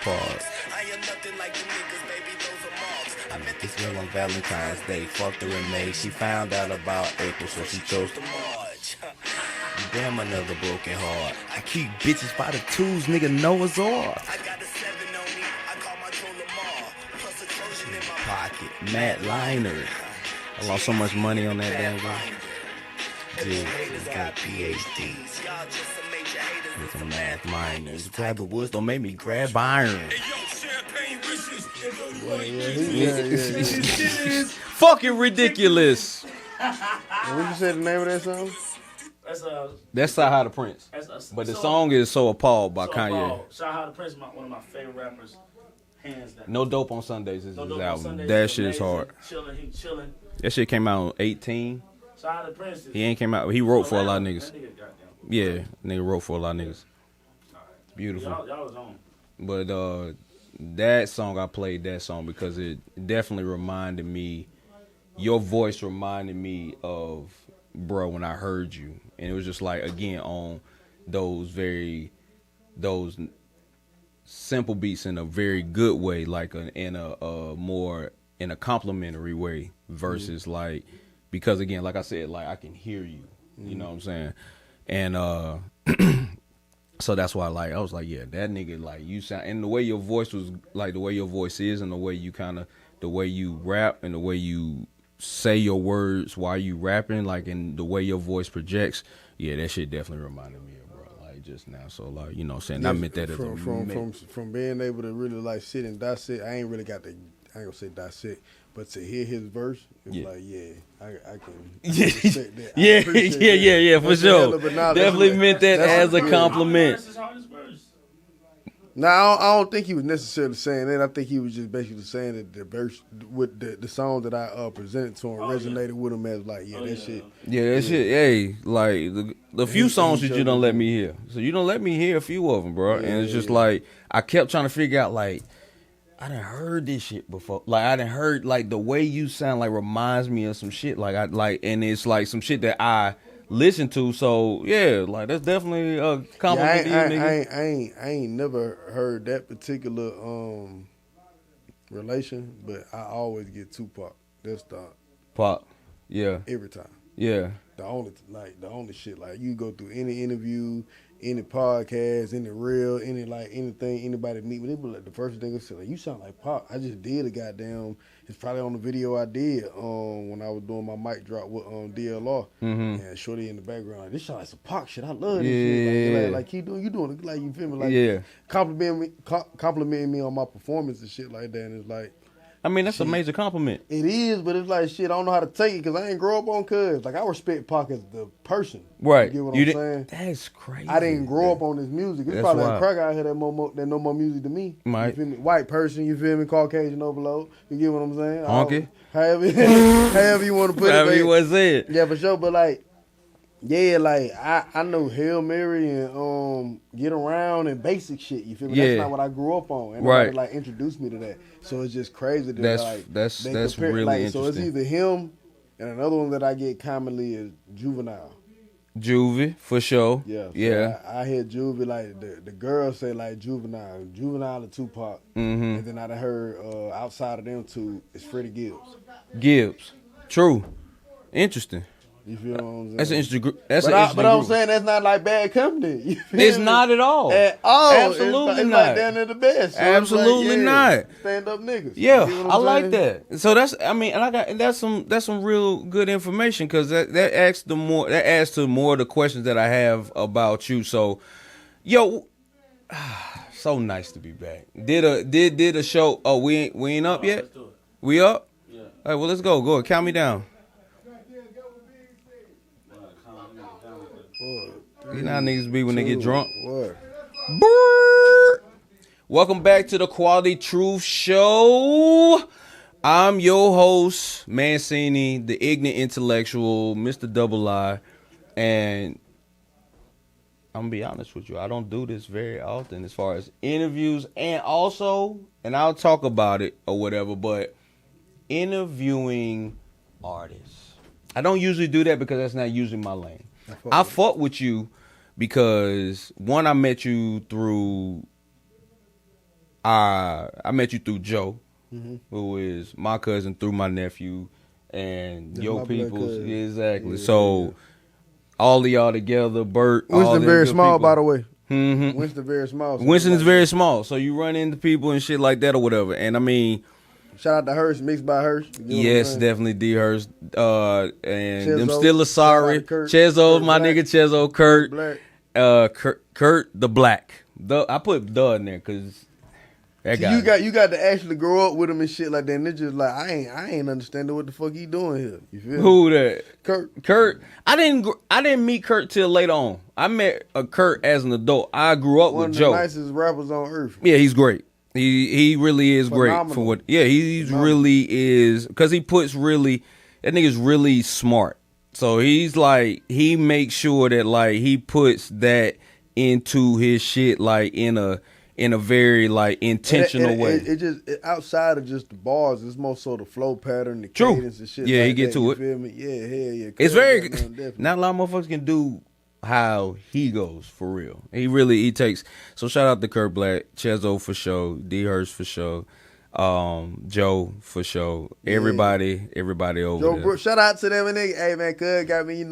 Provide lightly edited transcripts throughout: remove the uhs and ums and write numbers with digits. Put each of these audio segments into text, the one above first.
apart. I met this girl on Valentine's Day. Fucked her in May. She found out about April, so she chose to March. Damn, another broken heart. I keep bitches by the twos, nigga, Noah's Ark. I got a 7 on me. I call my troll Lamar. Plus a Trojan in my pocket. Matt Liner. I lost so much money on that damn game. Dude, got PhDs. Y'all just some major haters with some math minors. Grab a woods, don't make me grab iron. Fucking ridiculous. What you say the name of that song? That's Sahara the Prince. But the song is So Appalled by Kanye. Sahara the Prince, one of my favorite rappers, hands down. No Dope on Sundays is his album. That shit is hard. He chilling. That shit came out in 18. Sahara the Prince. He ain't came out. He wrote for a lot of niggas. That nigga goddamn. Yeah, nigga wrote for a lot of niggas. Beautiful. Y'all was on. But that song, I played that song because it definitely reminded me, your voice reminded me of, bro, when I heard you. And it was just like, again, on those simple beats in a very good way, like in a complimentary way versus like, because again, like I said, like I can hear you, you know what I'm saying? And so that's why, like, I was like, yeah, that nigga, like, you sound, and the way your voice was, like, the way your voice is, and the way you kind of, the way you rap, and the way you say your words while you rapping, like, and the way your voice projects, yeah, that shit definitely reminded me of, bro, like, just now. So, like, you know what I'm saying? I meant that as from being able to really, like, sit and dissect, I ain't really got to, I ain't gonna say dissect, but to hear his verse, it's like, yeah, I can respect that. Yeah, for sure. Definitely meant that as a compliment. Now, I don't think he was necessarily saying that. I think he was just basically saying that the verse with the song that I presented to him resonated with him as like, shit. Yeah, that shit. Hey, like the few songs that you don't let me hear. So you don't let me hear a few of them, bro. And it's just like I kept trying to figure out like, I done heard this shit before. Like I done heard like the way you sound like reminds me of some shit. Like and it's like some shit that I listen to. So yeah, like that's definitely a compliment to you, nigga. I ain't never heard that particular relation, but I always get Tupac. That's the Pop. Yeah. Every time. Yeah. The only shit, like you go through any interview, any podcast, any reel, anything anybody meet with, they be like, the first thing they say, like, you sound like Pop. I just did a goddamn, it's probably on the video I did when I was doing my mic drop with DLR. And Shorty in the background, like, this sound like some Pop shit. I love this shit. Like you doing it, like, you feel me? Like complimenting me on my performance and shit like that. And it's like, I mean, that's a major compliment. It is, but it's like, shit, I don't know how to take it because I ain't grow up on Cuz. Like, I respect Pac as the person. Right. You get what I'm saying? That's crazy. I didn't grow up on this music. It's probably a cracker out here that know more music than me. Right. You feel me? White person, you feel me? Caucasian overload. You get what I'm saying? Honky. However you want to put it. However you want to say it. Yeah, for sure. But, like, yeah, like, I know Hail Mary and Get Around and basic shit, you feel me? That's not what I grew up on. And nobody, like, introduced me to that. So it's just crazy that, that's compare, really like, interesting. So it's either him and another one that I get commonly is Juvenile. Juvie, for sure. Yeah. So yeah. I hear Juvie, like, the girls say, like, Juvenile and Tupac. And then I heard outside of them two is Freddie Gibbs. True. Interesting. You feel what I'm saying? That's an interesting group. But I'm saying that's not like bad company. It's not at all. At all. Absolutely it's not. Like they're the best. So absolutely not. Stand up niggas. Yeah, I like that. So that's, I mean, and that's some real good information because that adds to more of the questions that I have about you. So, yo, so nice to be back. Did a show? Oh, we ain't up yet. Let's do it. We up? Yeah. All right, well, let's go. Go ahead. Count me down. You know how niggas be when they get drunk. What? Welcome back to the Quality Truth Show. I'm your host, Mancini, the ignorant intellectual, Mr. Double I, and I'm gonna be honest with you. I don't do this very often as far as interviews, and also, and I'll talk about it or whatever, but interviewing artists. I don't usually do that because that's not usually my lane. I fuck with you because, one, I met you through I met you through Joe, Mm-hmm. who is my cousin through my nephew, and That's your my blood people's cousin. exactly. Yeah, so all of y'all together, Bert. all Winston them very good small, people. by the way. Mhm. Winston very small. So Winston is everybody- very small, so you run into people and shit like that or whatever. And I mean, Shout out to Hurst, mixed by Hurst. You know what I'm yes, saying? definitely D Hurst. And them Chezo. still a sorry. Shout out to Kurt. Chezo, Kurt my Black. nigga Chezo, Kurt. Black. Kurt the Black. I put the in there because that See, guy. you got to actually grow up with him and shit like that. And it's just like I ain't understanding what the fuck he doing here. You feel me? Who that? Kurt, I didn't meet Kurt till later on. I met Kurt as an adult. I grew up one with of Joe. the nicest rappers on earth. Yeah, he's great. He really is great for Phenomenal. what. Yeah, he's Phenomenal. really is because he puts really that nigga's really smart. So he's like he makes sure that like he puts that into his shit like in a very like intentional way. It just outside of just the bars, it's more so the flow pattern, the True. cadence and shit. Yeah, like he get that, to you it. Feel me? Yeah, hell yeah. It's Kurt, very goddamn, definitely. not a lot of motherfuckers can do how he goes for real. He takes so shout out to Kurt Black, Chezo for sure, D Hurst for sure, Joe for sure. Everybody over Joe there. Brooks, shout out to them and nigga. Hey man, cuz got me,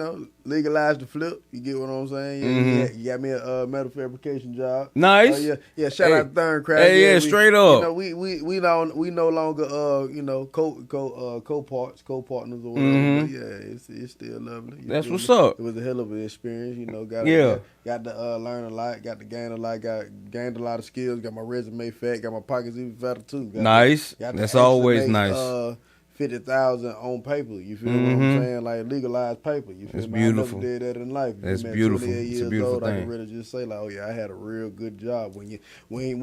legalized the flip. You get what I'm saying? Yeah, you got me a metal fabrication job. Nice. Yeah. Shout out to Thurn Crack. Hey, yeah, straight up. We no longer co-partners or whatever. But yeah, it's still lovely. You That's feel what's me? up. It was a hell of an experience. Got to learn a lot. Got to gain a lot. Gained a lot of skills. Got my resume fat. Got my pockets even fatter too. Nice. That's always nice. 50,000 on paper. You feel what I'm saying? Like legalized paper. You feel That's me? beautiful. I never did that in life. That's Man, beautiful. 28 It's a years beautiful old, I thing. can really just say like, oh yeah, I had a real good job. When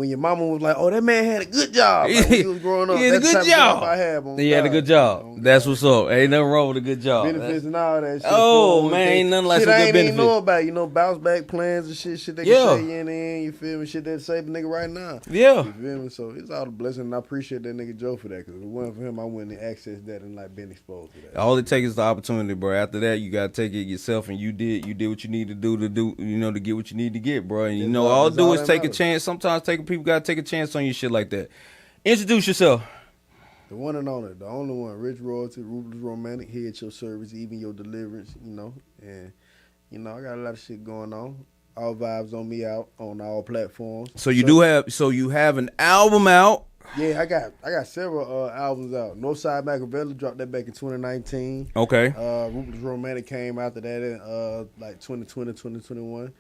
your mama was like, oh, that man had a good job. Like, when you was growing up, He had a that's the good type of job. job I had. He had a good job. That's what's up. Ain't nothing wrong with a good job. Benefits and all that shit. Oh, 401k. man, ain't nothing like shit some I good ain't even benefits. know about. Bounce back plans and shit they can Yeah. say you in, you feel me? Shit that save a nigga right now. Yeah. You feel me? So it's all a blessing, and I appreciate that nigga Joe for that, because if it wasn't for him, I wouldn't have accessed that and like been exposed to that. All it takes is the opportunity, bro. After that, you gotta take it yourself, and you did what you need to do to get what you need to get, bro. And That's all all do is that take a matters. chance. Sometimes people gotta take a chance on you, shit like that. Introduce yourself. The one and only, the only one, Rich Royalty, Ruthless Romantic, here at your service, even your deliverance, and I got a lot of shit going on. All vibes on me out on all platforms. So you have an album out. Yeah, I got several albums out. Northside Machiavelli dropped that back in 2019. Okay. Ruthless Romantic came after that in like 2020, 2021.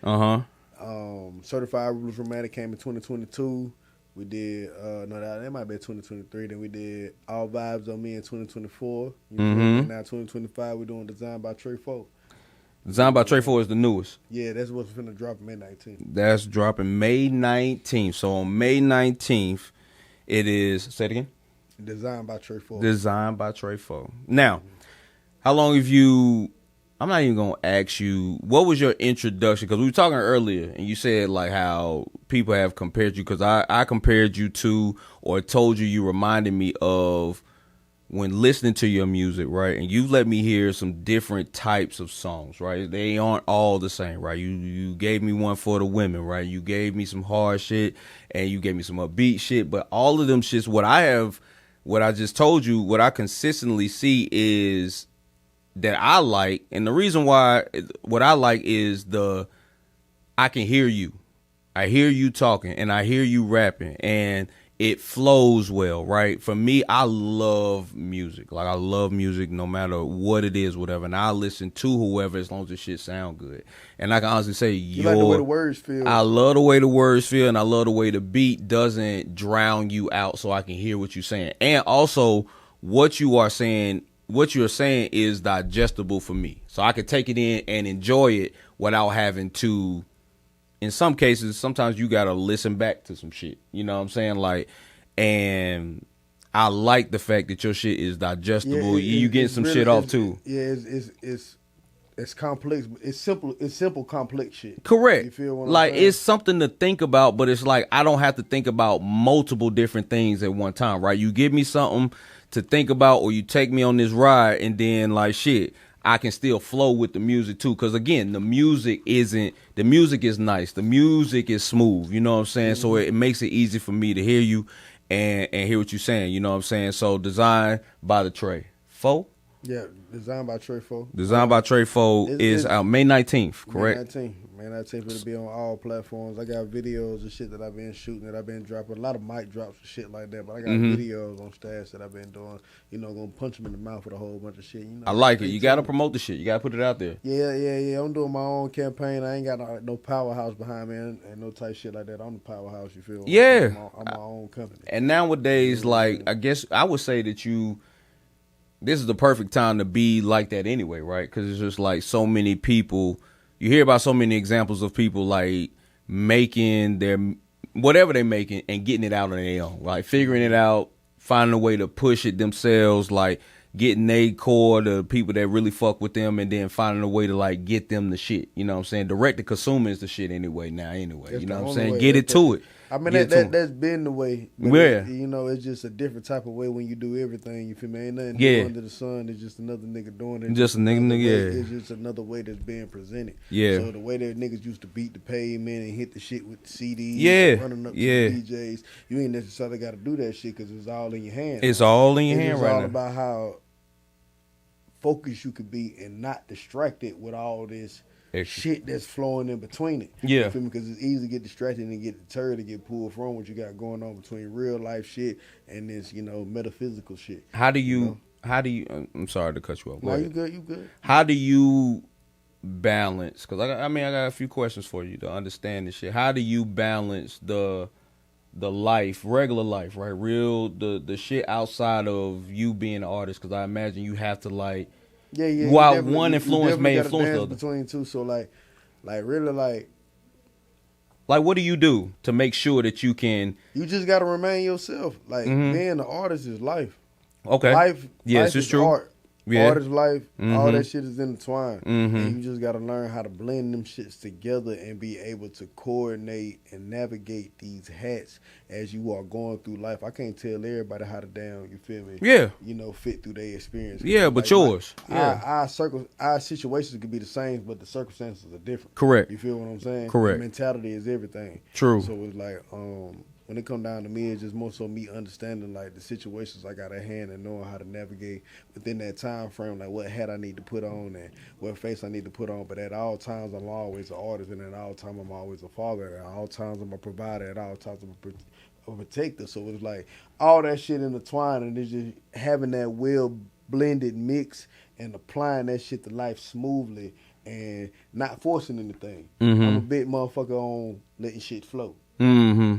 Certified Ruthless Romantic came in 2022. We did that might be 2023. Then we did All Vibes on Me in 2024. You feel me? Now 2025 we're doing Designed by Trey Folk. Designed by Trey 4 is the newest. Yeah, that's what's finna drop in May 19th. That's dropping May 19th. So on May 19th, it is. Say it again. Designed by Trey Folk. Designed by Trey 4. Now, how long have you? I'm not even gonna ask you what was your introduction, because we were talking earlier and you said like how people have compared you, because I compared you to, or told you reminded me of when listening to your music, right? And you've let me hear some different types of songs, right? They aren't all the same, right? You gave me one for the women, right? You gave me some hard shit and you gave me some upbeat shit, but all of them shits, what I just told you, what I consistently see is that I like, and the reason why what I like is I can hear you. I hear you talking and I hear you rapping and it flows well, right? For me, I love music. Like, I love music no matter what it is, whatever. And I listen to whoever as long as the shit sound good. And I can honestly say, you like the way the words feel. I love the way the words feel, and I love the way the beat doesn't drown you out so I can hear what you're saying. And also, what you're saying is digestible for me. So I can take it in and enjoy it without having to. In some cases, sometimes you gotta listen back to some shit. You know what I'm saying? Like, and I like the fact that your shit is digestible. You getting some shit off too. Yeah, it's complex. It's simple. It's simple, complex shit. Correct. You feel what like I'm saying? it's something to think about, but it's like I don't have to think about multiple different things at one time, right? You give me something to think about, or you take me on this ride, and then like shit, I can still flow with the music too. Cause again, the music is nice. The music is smooth. You know what I'm saying? So it makes it easy for me to hear you and hear what you're saying. You know what I'm saying? So designed by the Trey Foe. Yeah, designed by Trey Foe. Designed by Trey Foe is out May 19th, correct? May 19th, it'll be on all platforms. I got videos and shit that I've been shooting, that I've been dropping. A lot of mic drops and shit like that, but I got videos on stash that I've been doing. You know, gonna punch them in the mouth with a whole bunch of shit. You know, I like it. You got to promote the shit. You got to put it out there. Yeah. I'm doing my own campaign. I ain't got no powerhouse behind me and no type shit like that. I'm the powerhouse, you feel me? Yeah. I'm my own company. And nowadays, like, I guess I would say that this is the perfect time to be like that anyway, right? Because it's just like so many people, you hear about so many examples of people like making their, whatever they're making and getting it out on their own, like figuring it out, finding a way to push it themselves, like getting a core to people that really fuck with them and then finding a way to like get them the shit. You know what I'm saying? Direct to consumer is the shit anyway now anyway. That's you know the what I'm only saying? way. Get it to it. I mean, Get it to 'em. that's been the way. But Yeah. you know, it's just a different type of way when you do everything. You feel me? Ain't nothing Yeah. new under the sun. It's just another nigga doing it. Just a nigga, another way. yeah. It's just another way that's being presented. Yeah. So the way that niggas used to beat the pavement and hit the shit with the CDs, Yeah. and running up to Yeah. the DJs, you ain't necessarily got to do that shit because it's all in your hand. It's all in your It's hand just right all now. about how focused you could be and not distracted with all this Extra. shit that's flowing in between it. Yeah. You feel me? Because it's easy to get distracted and get deterred and get pulled from what you got going on between real life shit and this, you know, metaphysical shit. How do you, know? I'm sorry to cut you off. Go No, ahead. you good. How do you balance? Because I got a few questions for you to understand this shit. How do you balance the life, regular life, right? Real the shit outside of you being an artist? Because I imagine you have to like, Yeah. While you definitely- one you influence definitely may gotta influence the dance other. between two. So like really like what do you do to make sure that you can? you just gotta remain yourself. Like being an artist is life. Okay. Life. Yes, life it's is true. Art. Yeah. Art is life. All Mhm. that shit is intertwined. Mhm. And you just gotta learn how to blend them shits together and be able to coordinate and navigate these hats as you are going through life. I can't tell everybody how to damn, you feel me? Yeah. You know, fit through their experience. Yeah, but yours. Yeah. Our situations could be the same, but the circumstances are different. Correct. You feel what I'm saying? Correct. The mentality is everything. True. So it's like, when it come down to me, it's just more so me understanding like the situations I got at hand and knowing how to navigate within that time frame, like what hat I need to put on and what face I need to put on. But at all times, I'm always an artist, and at all times, I'm always a father. At all times, I'm a provider. At all times, I'm a protector. So it's like all that shit intertwined, and it's just having that well blended mix and applying that shit to life smoothly and not forcing anything. I'm a big motherfucker on letting shit flow. Mm-hmm.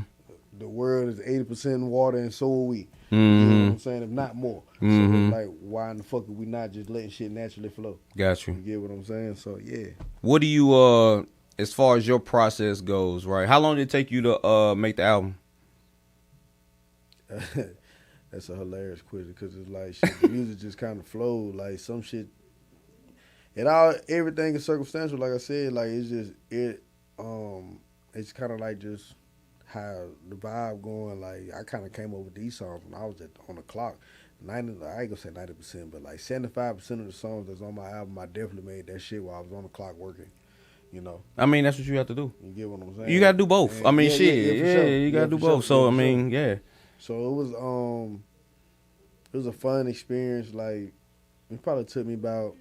The world is 80% water and so are we. You know what I'm saying? If not more. So it's like, why in the fuck are we not just letting shit naturally flow? Got You you. get what I'm saying? So yeah. What do you as far as your process goes, right? How long did it take you to make the album? That's a hilarious question because it's like shit, the music just kind of flowed. Like some shit, everything is circumstantial. Like I said, like it's kind of like just how the vibe going. Like I kind of came up with these songs when I was on the clock. I ain't gonna say 90%, but like 75% of the songs that's on my album, I definitely made that shit while I was on the clock working. You know, I mean, that's what you have to do. you get what I'm saying? You got to do both. And I mean, yeah, shit. for Yeah, sure. you got to do for both. sure. So, Yeah, I for mean, yeah. So it was a fun experience. Like it probably took me about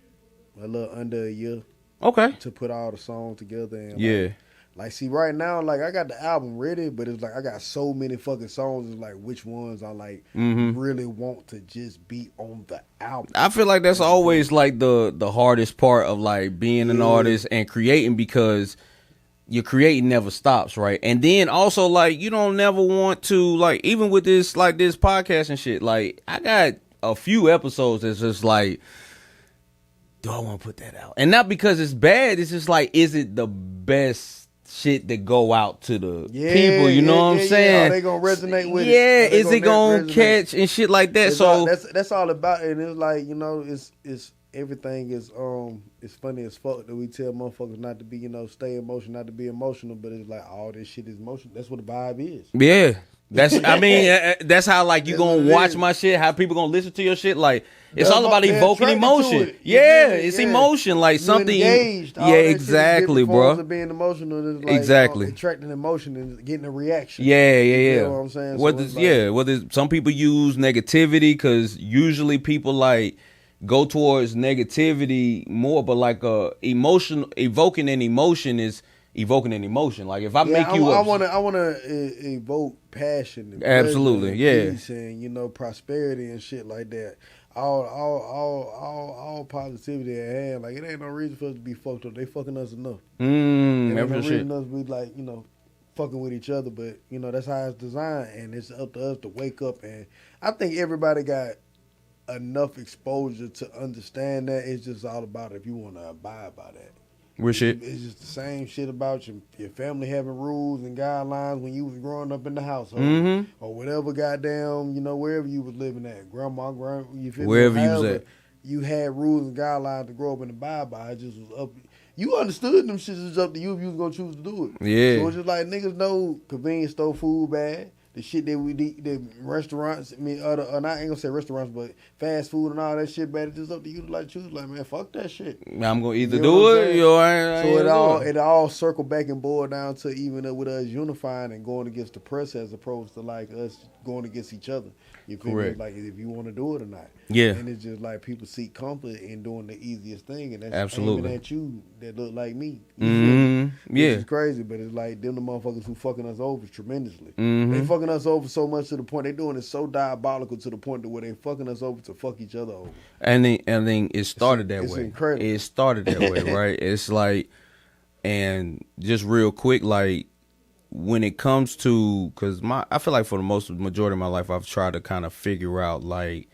a little under a year Okay. to put all the songs together. And Yeah. like see right now, like I got the album ready, but it's like I got so many fucking songs. It's like which ones I like really want to just be on the album. I feel like that's always like the hardest part of like being an artist and creating, because your creating never stops, right? And then also like you don't never want to, like, even with this podcast and shit, like I got a few episodes that's just like, do I want to put that out? And not because it's bad, it's just like, is it the best shit that go out to the people? You know what I'm saying? Are they gonna resonate with it? Yeah, Are they is it gonna resonate? catch and shit like that? It's So all, that's all about it. And it's like, you know, it's everything is it's funny as fuck that we tell motherfuckers not to be, you know, stay emotional, not to be emotional, but it's like all this shit is emotional. That's what the vibe is. yeah. That's that's how like you That's what gonna it watch is. my shit. How people gonna listen to your shit? Like it's They're all about they're evoking attracted to emotion. it. You Yeah, feel me? it's Yeah. emotion. Like You something. engaged. All Yeah, that shit is exactly, different forms bro. of being emotional is like Exactly. attracting emotion and getting a reaction. Yeah, You yeah. feel what I'm saying? So Whether it's like- whether some people use negativity because usually people like go towards negativity more, but like evoking an emotion is evoking an emotion. Like if I make you, I want to evoke passion. And Absolutely, pleasure and yeah. peace and prosperity and shit like that. All positivity at hand. Like it ain't no reason for us to be fucked up. They fucking us enough. It ain't no every shit. reason us to be like fucking with each other. But that's how it's designed, and it's up to us to wake up. And I think everybody got enough exposure to understand that. It's just all about if you want to abide by that. Real shit. It's just the same shit about your family having rules and guidelines when you was growing up in the household or whatever goddamn, wherever you was living at, grandma, you feel me? Wherever you was However, at. You had rules and guidelines to grow up and abide by. It just was up. You understood them shits was up to you if you was gonna choose to do it. Yeah. So it's just like niggas know convenience store food bad. The shit that we eat, the restaurants, I ain't gonna say restaurants, but fast food and all that shit, bad. It's just up to you to like choose. Like, man, fuck that shit. I'm gonna either You know what do I'm it saying? or I So ain't it gonna do all circle back and boil down to even with us unifying and going against the press as opposed to like us going against each other. You feel Correct. me? Like if you want to do it or not. Yeah. And it's just like people seek comfort in doing the easiest thing, and that's Absolutely. aiming at you that look like me. You feel me? Which Yeah. is crazy, but it's like them the motherfuckers who fucking us over tremendously. Mhm. They fucking us over so much to the point they doing it so diabolical to the point to where they fucking us over to fuck each other over. And then it started that It's way. incredible. It started that way, right? It's like, and just real quick, like when it comes to, because I feel like for the majority of my life, I've tried to kind of figure out like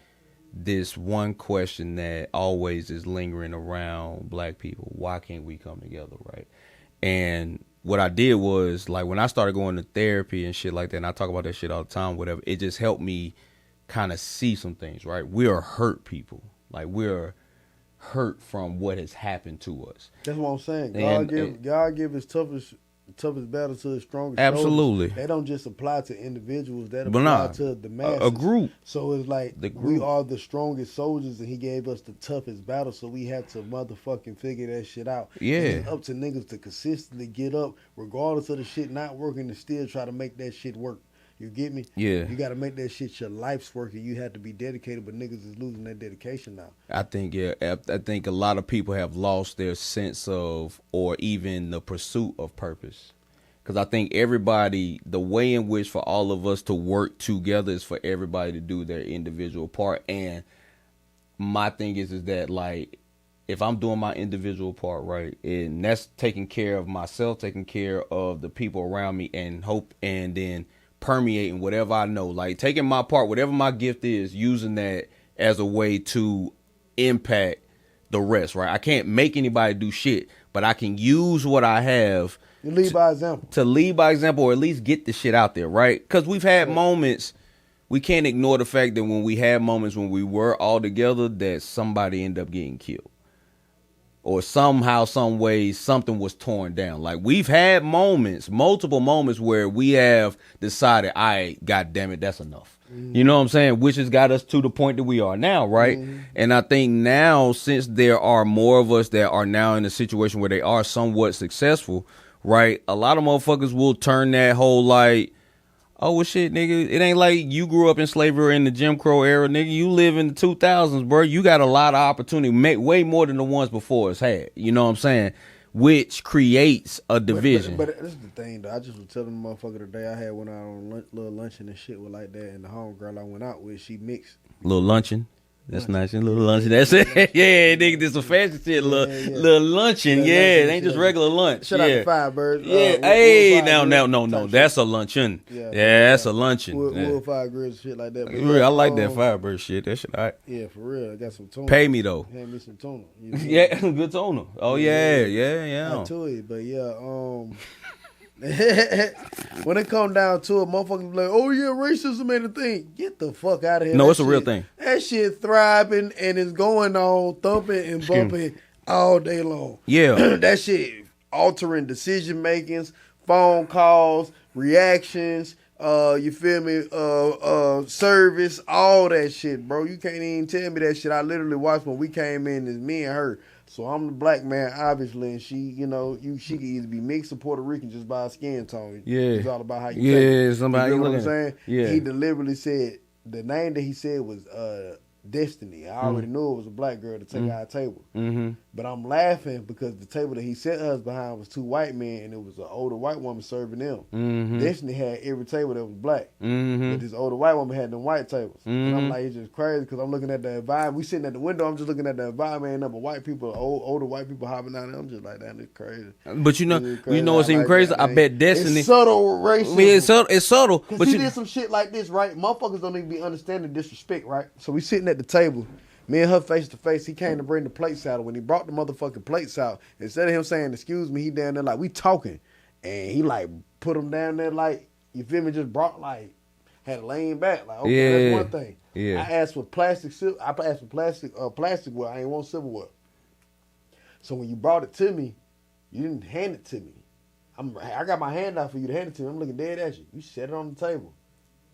this one question that always is lingering around black people: why can't we come together, right? And what I did was, like, when I started going to therapy and shit like that, and I talk about that shit all the time, whatever, it just helped me kind of see some things, right? We are hurt people. Like, we're hurt from what has happened to us. That's what I'm saying. And- God give his toughest battle to the strongest. Absolutely. Soldiers. They don't just apply to individuals. That But apply nah, to the masses. a group. So it's like The we group. are the strongest soldiers, and he gave us the toughest battle. So we had to motherfucking figure that shit out. Yeah. And it's up to niggas to consistently get up, regardless of the shit not working, and still try to make that shit work. You get me? Yeah. You got to make that shit your life's work, and you have to be dedicated. But niggas is losing that dedication now. I think a lot of people have lost their sense of, or even the pursuit of purpose. Because I think everybody, the way in which for all of us to work together is for everybody to do their individual part. And my thing is that, like, if I'm doing my individual part right, and that's taking care of myself, taking care of the people around me, and then permeating whatever I know, like taking my part, whatever my gift is, using that as a way to impact the rest, right? I can't make anybody do shit, but I can use what I have You lead by example. to lead by example, or at least get the shit out there, right? Because we've had moments, we can't ignore the fact that when we had moments when we were all together, that somebody ended up getting killed. Or somehow, some way, something was torn down. Like, we've had moments, multiple moments, where we have decided, all right, God damn it, that's enough. You know what I'm saying? Which has got us to the point that we are now, right? And I think now, since there are more of us that are now in a situation where they are somewhat successful, right? A lot of motherfuckers will turn that whole like, oh, well, shit, nigga, it ain't like you grew up in slavery or in the Jim Crow era, nigga. You live in the 2000s, bro. You got a lot of opportunity, make way more than the ones before us had. You know what I'm saying? Which creates a division. But this is the thing, though. I just was telling the motherfucker today I had went out on little luncheon and shit with like that, and the homegirl I went out with, she mixed. Little luncheon. That's nice. Little luncheon. That's it. Yeah, nigga, this some fancy shit. Little luncheon. Yeah, Yeah, luncheon, it ain't just shit. regular lunch. Shout yeah. out to Firebird. Yeah, hey, no. That's a luncheon. Yeah. Yeah, that's a luncheon. Wood fire grills and shit like that. But I like that Firebird shit. That shit, all right. Yeah, for real. I got some tuna. Pay me, though. Hand me some tuna. You know? Yeah, good toner. Oh, yeah. I to it, but yeah, when it come down to it, motherfuckers be like, oh yeah, racism ain't a thing. Get the fuck out of here. No, That it's a real shit- thing. That shit thriving and it's going on, thumping and bumping all day long. Yeah. That shit altering decision makings, phone calls, reactions, you feel me? Service, all that shit, bro. You can't even tell me that shit. I literally watched when we came in, it's me and her. So I'm the black man, obviously, and she, you know, she could either be mixed or Puerto Rican just by her skin tone. Yeah. It's all about how you take it. Somebody You know what I'm looking. saying? Yeah. He deliberately said, the name that he said was Destiny. I already knew it was a black girl to take our table. Mm-hmm. But I'm laughing because the table that he set us behind was 2 white men, and it was an older white woman serving them. Mm-hmm. Destiny had every table that was black. Mm-hmm. But this older white woman had them white tables. And I'm Mhm. like, it's just crazy because I'm looking at the environment. We sitting at the window. I'm just looking at the environment. And number white people, older white people hopping out there. I'm just like, that is crazy. But you know, It is crazy. you know what's I even like crazy? that, I man. bet Destiny. It's subtle racism. I mean, it's subtle, Cause but he you. did some shit like this, right? Motherfuckers don't even be understanding disrespect, right? So we sitting at the table, me and her face to face. He came to bring the plates out. When he brought the motherfucking plates out, instead of him saying excuse me, he down there like we talking, and he like put them down there like, you feel me? Just brought like had to lean back like, okay, Yeah. that's one thing. Yeah. I asked for plastic. I asked for plasticware. I ain't want silverware. So when you brought it to me, you didn't hand it to me. I got my hand out for you to hand it to me. I'm looking dead at you. You set it on the table.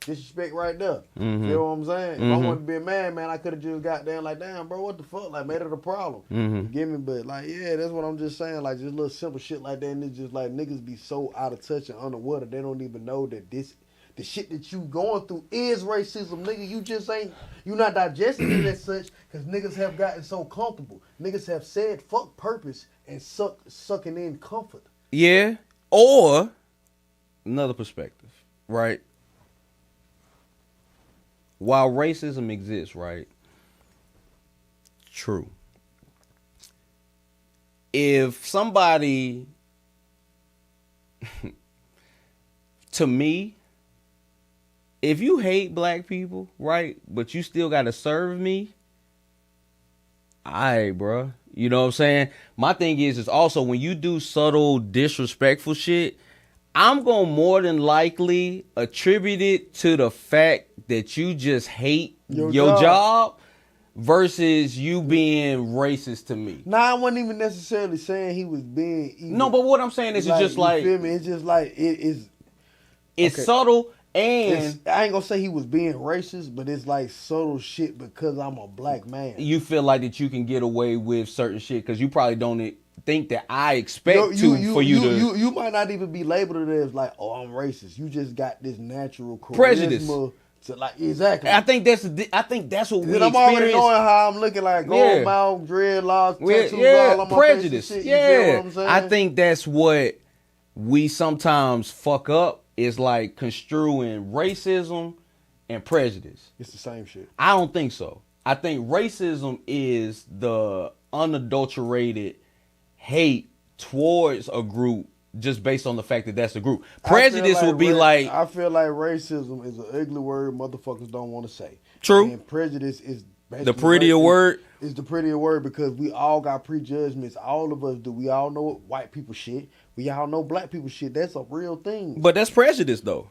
Disrespect right there. Mhm. Feel what I'm saying? If I Mhm. wanted to be a man, I could have just got down like, damn, bro, what the fuck? Like, made it a problem. Mhm. You get me? But, like, yeah, that's what I'm just saying. Like, just little simple shit like that. And it's just like niggas be so out of touch and underwater, they don't even know that the shit that you going through is racism, nigga. You just ain't, you not digesting it as such because niggas have gotten so comfortable. Niggas have said fuck purpose and sucking in comfort. Yeah. Or another perspective, right? While racism exists, right? True. If somebody, to me, if you hate black people, right, but you still got to serve me, alright, bro. You know what I'm saying? My thing is also when you do subtle, disrespectful shit, I'm going to more than likely attribute it to the fact that you just hate Your your job. job versus you being racist to me. Nah, I wasn't even necessarily saying he was being evil. No, but what I'm saying is it's just you like, feel me? It's just like it's okay. subtle and I ain't gonna say he was being racist, but it's like subtle shit because I'm a black man. you feel like that you can get away with certain shit because you probably don't think that I expect You might not even be labeled as like, oh, I'm racist. You just got this natural charisma Prejudice. to like exactly. I think that's what we Then I'm already experience. knowing how I'm looking like gold Yeah. mouth, dreadlocks, tattoos all Yeah, on my prejudice. face and shit. You feel Yeah, what I'm saying? I think that's what we sometimes fuck up is like construing racism and prejudice. it's the same shit. I don't think so. I think racism is the unadulterated hate towards a group just based on the fact that that's a group. Prejudice would be like I feel like racism is an ugly word motherfuckers don't want to say. True. And prejudice is the prettier word. It's the prettier word because we all got prejudgments. All of us do. We all know what white people shit. We all know black people shit. That's a real thing. But that's prejudice though.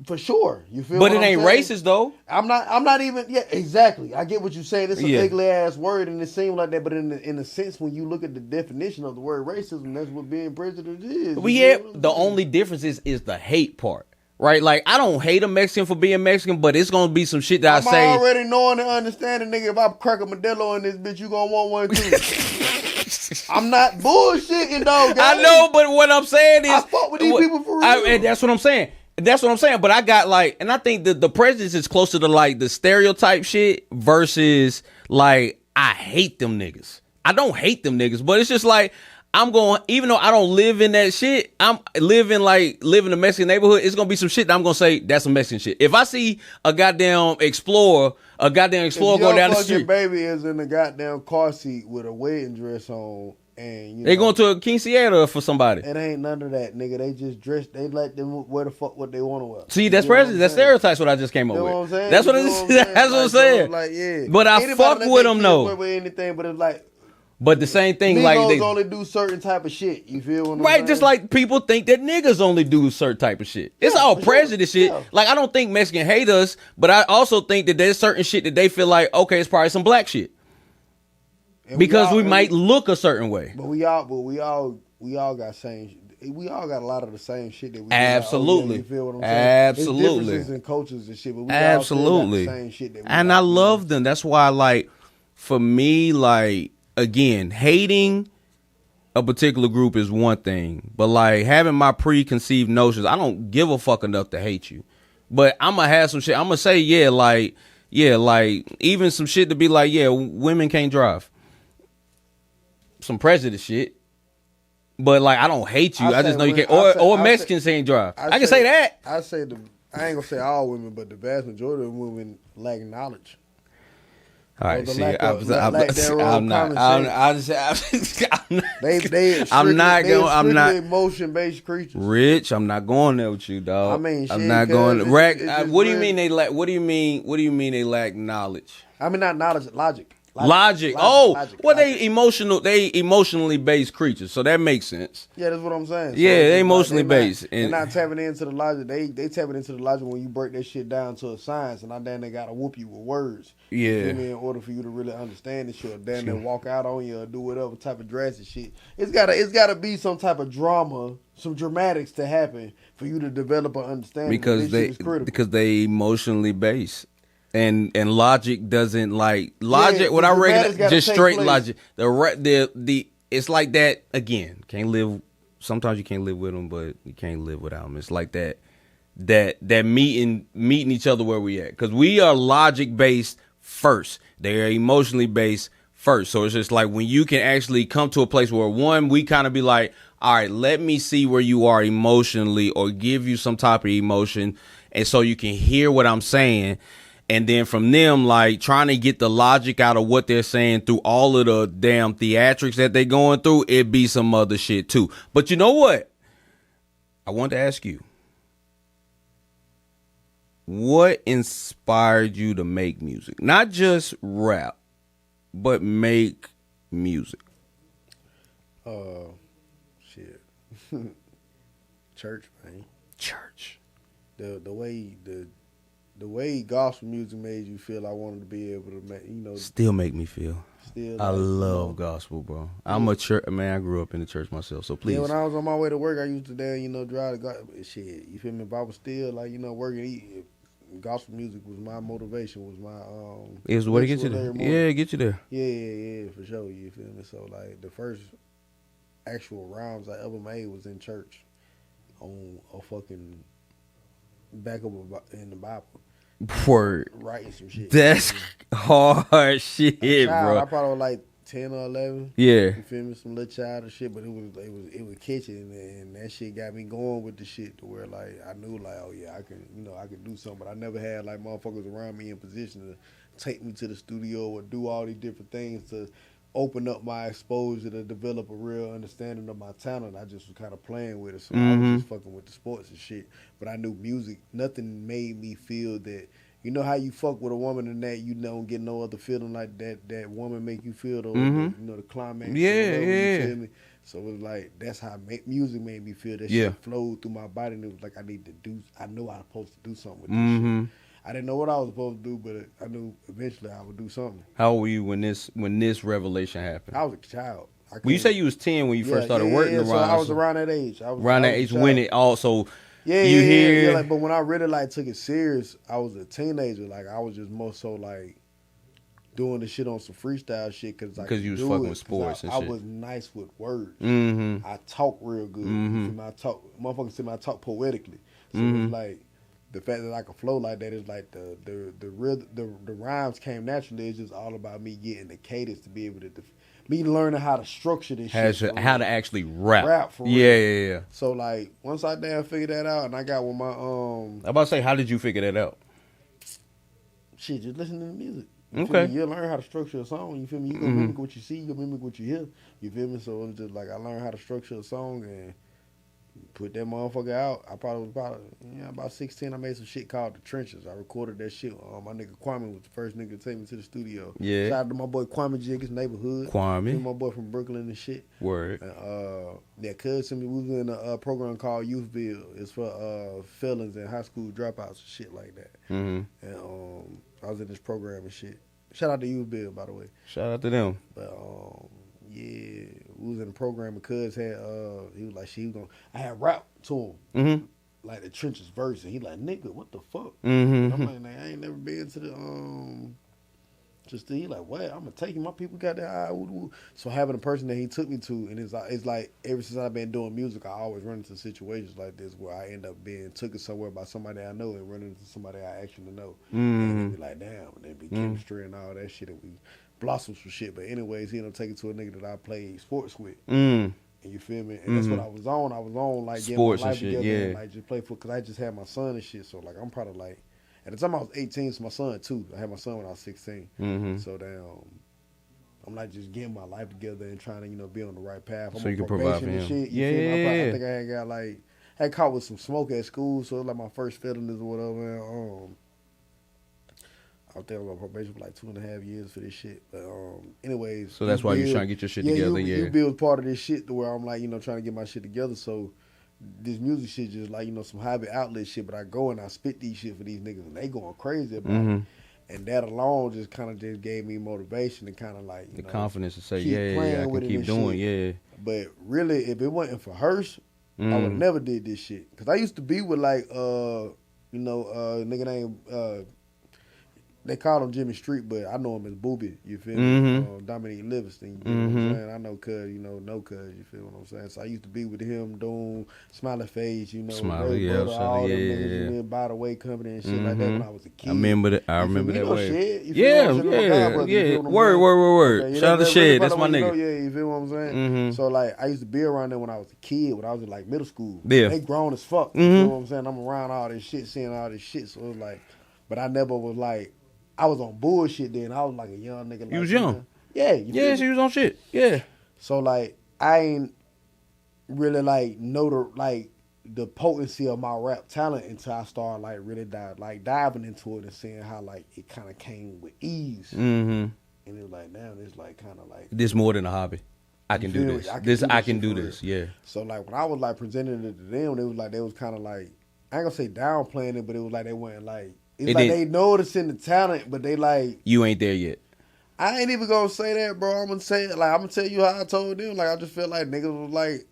For sure. You feel But what it I'm ain't saying? racist though. I'm not even, yeah, exactly. I get what you're saying. It's an Yeah. ugly ass word and it seems like that, but in a sense, when you look at the definition of the word racism, that's what being prejudiced is. But You yeah, feel what I'm the saying? only difference is the hate part. Right? Like I don't hate a Mexican for being Mexican, but it's gonna be some shit that I I'm say. already knowing and understanding, nigga, if I crack a Modelo in this bitch, you gonna want one too. I'm not bullshitting, though, guys. I know, but what I'm saying is, I fuck with these people for real. And that's what I'm saying. That's what I'm saying. But I got like, and I think the prejudice is closer to like the stereotype shit versus like I hate them niggas. I don't hate them niggas, but it's just like I'm going. Even though I don't live in that shit, I'm live in a Mexican neighborhood. It's gonna be some shit that I'm gonna say that's some Mexican shit. If I see a goddamn explorer If go your down the fucking street, baby is in the goddamn car seat with a wedding dress on, and you they know, going to a quinceañera for somebody. it ain't none of that, nigga. They just dress. They let them wear the fuck what they want to wear. See, that's You know what I'm prejudice. That's saying? stereotypes. What I just came up You know with. what I'm saying? That's what You it know is. I'm saying? That's what I'm Like, so, saying. like, yeah. But I Anybody fuck let with their them kids though. wear with anything, but it's like But the same thing, Migos like they, only do certain type of shit. You feel what I'm right? saying? Just like people think that niggas only do certain type of shit. It's Yeah, all for sure. prejudice shit. Yeah. Like I don't think Mexican hate us, but I also think that there's certain shit that they feel like okay, it's probably some black shit And because all- we and might look a certain way. But we all got same. we all got a lot of the same shit that we Absolutely. you feel what I'm saying? Absolutely. It's differences in cultures and shit, but we Absolutely. all still got the same shit that we And got, I love them. That's why, like, for me, like, again, hating a particular group is one thing, but like having my preconceived notions, I don't give a fuck enough to hate you. But I'm gonna have some shit. I'm gonna say, like even some shit to be like, yeah, women can't drive. Some prejudice shit. But like, I don't hate you. I just know you can't. Or Mexicans can't drive. I can say that. I ain't gonna say all women, but the vast majority of women lack knowledge. All right, see, I'm not. They emotion based creatures. Rich, I'm not going there with you, dog. I mean, I'm not going. What do you mean they lack? What do you mean they lack knowledge? I mean, not knowledge, logic. Logic. They emotional. They emotionally based creatures, so that makes sense. Yeah, that's what I'm saying. Yeah, they emotionally based. They're not tapping into the logic. They tapping into the logic when you break that shit down to a science, and then they gotta whoop you with words. Yeah. You feel me? In order for you to really understand this shit, or then they walk out on you or do whatever type of drastic shit. It's gotta be some type of drama, some dramatics to happen for you to develop an understanding. Because they emotionally based. And logic doesn't like logic. Yeah, what I reckon, just straight place. logic. The it's like that again. Can't live. Sometimes you can't live with them, but you can't live without them. It's like that meeting each other where we at, because we are logic based first. They are emotionally based first. So it's just like when you can actually come to a place where one, we kind of be like, all right, let me see where you are emotionally, or give you some type of emotion, and so you can hear what I'm saying. And then from them, like, trying to get the logic out of what they're saying through all of the damn theatrics that they going through, it be some other shit too. But you know what? I want to ask you, what inspired you to make music? Not just rap, but make music. Shit. Church, man. Church. The way gospel music made you feel, I wanted to be able to make, Still make me feel. I love gospel, bro. I'm a church man. I grew up in the church myself, so please. Yeah, when I was on my way to work, I used to drive to God. Shit, you feel me? If I was still working, gospel music was my motivation. Was my It was the way to get you there. Yeah, get you there. Yeah, for sure. You feel me? So like the first actual rhymes I ever made was in church, on a fucking back up in the Bible. Word. Writing some shit. That's hard shit, bro. I probably was like 10 or 11. Yeah. You feel me? Some little child or shit, but it was catching, and that shit got me going with the shit to where like I knew like, oh yeah, I could do something, but I never had like motherfuckers around me in position to take me to the studio or do all these different things to open up my exposure to develop a real understanding of my talent. I just was kind of playing with it, so I was just fucking with the sports and shit. But I knew music, nothing made me feel that. You know how you fuck with a woman and that you don't get no other feeling like that woman make you feel, the climax. Yeah. You feel me? So it was like, that's how music made me feel. That shit flowed through my body, and it was like I know I was supposed to do something with this shit. I didn't know what I was supposed to do, but I knew eventually I would do something. How old were you when this revelation happened? I was a child. Well, you say you was 10 when you first started working around. So I was around that age. Around that age when it also. Yeah. But when I really took it serious, I was a teenager. Like I was just more so like doing the shit on some freestyle shit because you was fucking with sports and shit. I was nice with words. Mm-hmm. I talk real good. Mm-hmm. Motherfuckers say I talk poetically. So it's like the fact that I can flow like that is like the rhymes came naturally. It's just all about me getting the cadence to be able to. Me learning how to structure this shit. How to actually rap. Rap for real. Yeah. So, like, once I damn figured that out, and I got with my, I'm about to say, how did you figure that out? Shit, just listening to the music. Okay. You'll learn how to structure a song. You feel me? You gonna mimic what you see. You gonna mimic what you hear. You feel me? So, it was just like, I learned how to structure a song and put that motherfucker out. I probably was about 16. I made some shit called The Trenches. I recorded that shit. My nigga Kwame was the first nigga to take me to the studio. Yeah. Shout out to my boy Kwame Jiggers, Neighborhood. Kwame. My boy from Brooklyn and shit. Word. Cuz we was in a program called Youthville. It's for felons and high school dropouts and shit like that. Mm-hmm. And I was in this program and shit. Shout out to Youthville, by the way. Shout out to them. But yeah, we was in the program and Cuz had he was like, she was gonna. I had rap to him. Mm-hmm. Like the Trenches verse, and he like, nigga, what the fuck? Mm-hmm. I'm like, I ain't never been to the just he like, what? I'm gonna take you. My people got that. So having a person that he took me to, and it's like ever since I've been doing music, I always run into situations like this where I end up being taken somewhere by somebody I know and running into somebody I actually know, and they be like, damn, and they be chemistry and all that shit, and we blossom some shit. But anyways, he ended up taking to a nigga that I played sports with. And you feel me? And that's what I was on. I was on like getting Sports my and life shit, together yeah. and like just play for because I just had my son and shit. So like I'm probably like at the time I was 18, so my son too. I had my son when I was 16. So I'm like just getting my life together and trying to be on the right path. I'm So on you can provide for probation and him. shit. You feel me? I think I had got like had caught with some smoke at school, so it was like my first felonies or whatever. And, I think I was on probation for like 2.5 years for this shit. But anyways. So that's why you're trying to get your shit together, You build part of this shit to where I'm like, trying to get my shit together. So this music shit just like, some hobby outlet shit. But I go and I spit these shit for these niggas and they going crazy about it. And that alone just kind of just gave me motivation and kind of like, the confidence to say, I can keep doing, shit. But really, if it wasn't for Hearst, I would have never did this shit. Because I used to be with like, a nigga named, they called him Jimmy Street, but I know him as Booby. You feel me? Dominique Livingston. You know what I'm saying? I know Cuz, no Cuz. You feel what I'm saying? So I used to be with him, doing Smiley Face, Smiley, Brother, all them niggas, and By the Way Company and shit like that when I was a kid. I remember that. I remember that way. Shit? Yeah. Word. Shout out to Shed. That's my nigga. You feel what I'm saying? So like, I used to be around there when I was a kid, when I was in like middle school. Yeah. They grown as fuck. You feel what I'm saying? I'm around all this shit, seeing all this shit. So it was like, but I never was like. I was on bullshit then. I was like a young nigga. You was young. Yeah. Yeah, she was on shit. Yeah. So like I ain't really like know the potency of my rap talent until I started like really diving into it and seeing how like it kind of came with ease. And it was like, damn, it's like kind of like this more than a hobby. I can do this. I can do this. Yeah. So like when I was like presenting it to them, it was like they was kind of like I ain't gonna say downplaying it, but it was like they weren't like. It's like they noticing the talent, but they like you ain't there yet. I ain't even gonna say that, bro. I'm gonna say it like I'm gonna tell you how I told them. Like I just feel like niggas was like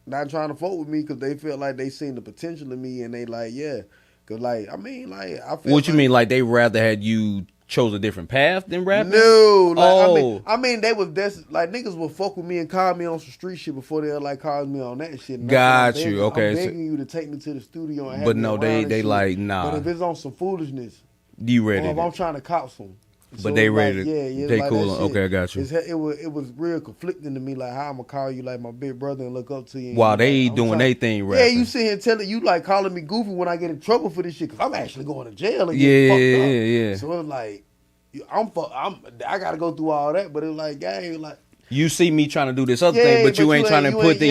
not trying to fuck with me because they felt like they seen the potential in me and they like because like I mean like I feel. What you mean like they rather had you chose a different path than rapping? No, like I mean they was like niggas will fuck with me and call me on some street shit before they like call me on that shit. Got you. Okay, I'm begging you to take me to the studio and have but me no, around they shit. like nah. But if it's on some foolishness, you ready? Or if I'm trying to cop some. But So they it's ready. Like, They like cool. that shit. Okay, I got you. It was real conflicting to me. Like how I'm gonna call you like my big brother and look up to you. While they like, doing their thing, rapping. Yeah, you sit here telling you like calling me goofy when I get in trouble for this shit because I'm actually going to jail and get fucked up. Yeah. So it's like I gotta go through all that, but it was like, gang, like. You see me trying to do this other thing, but you ain't trying to put the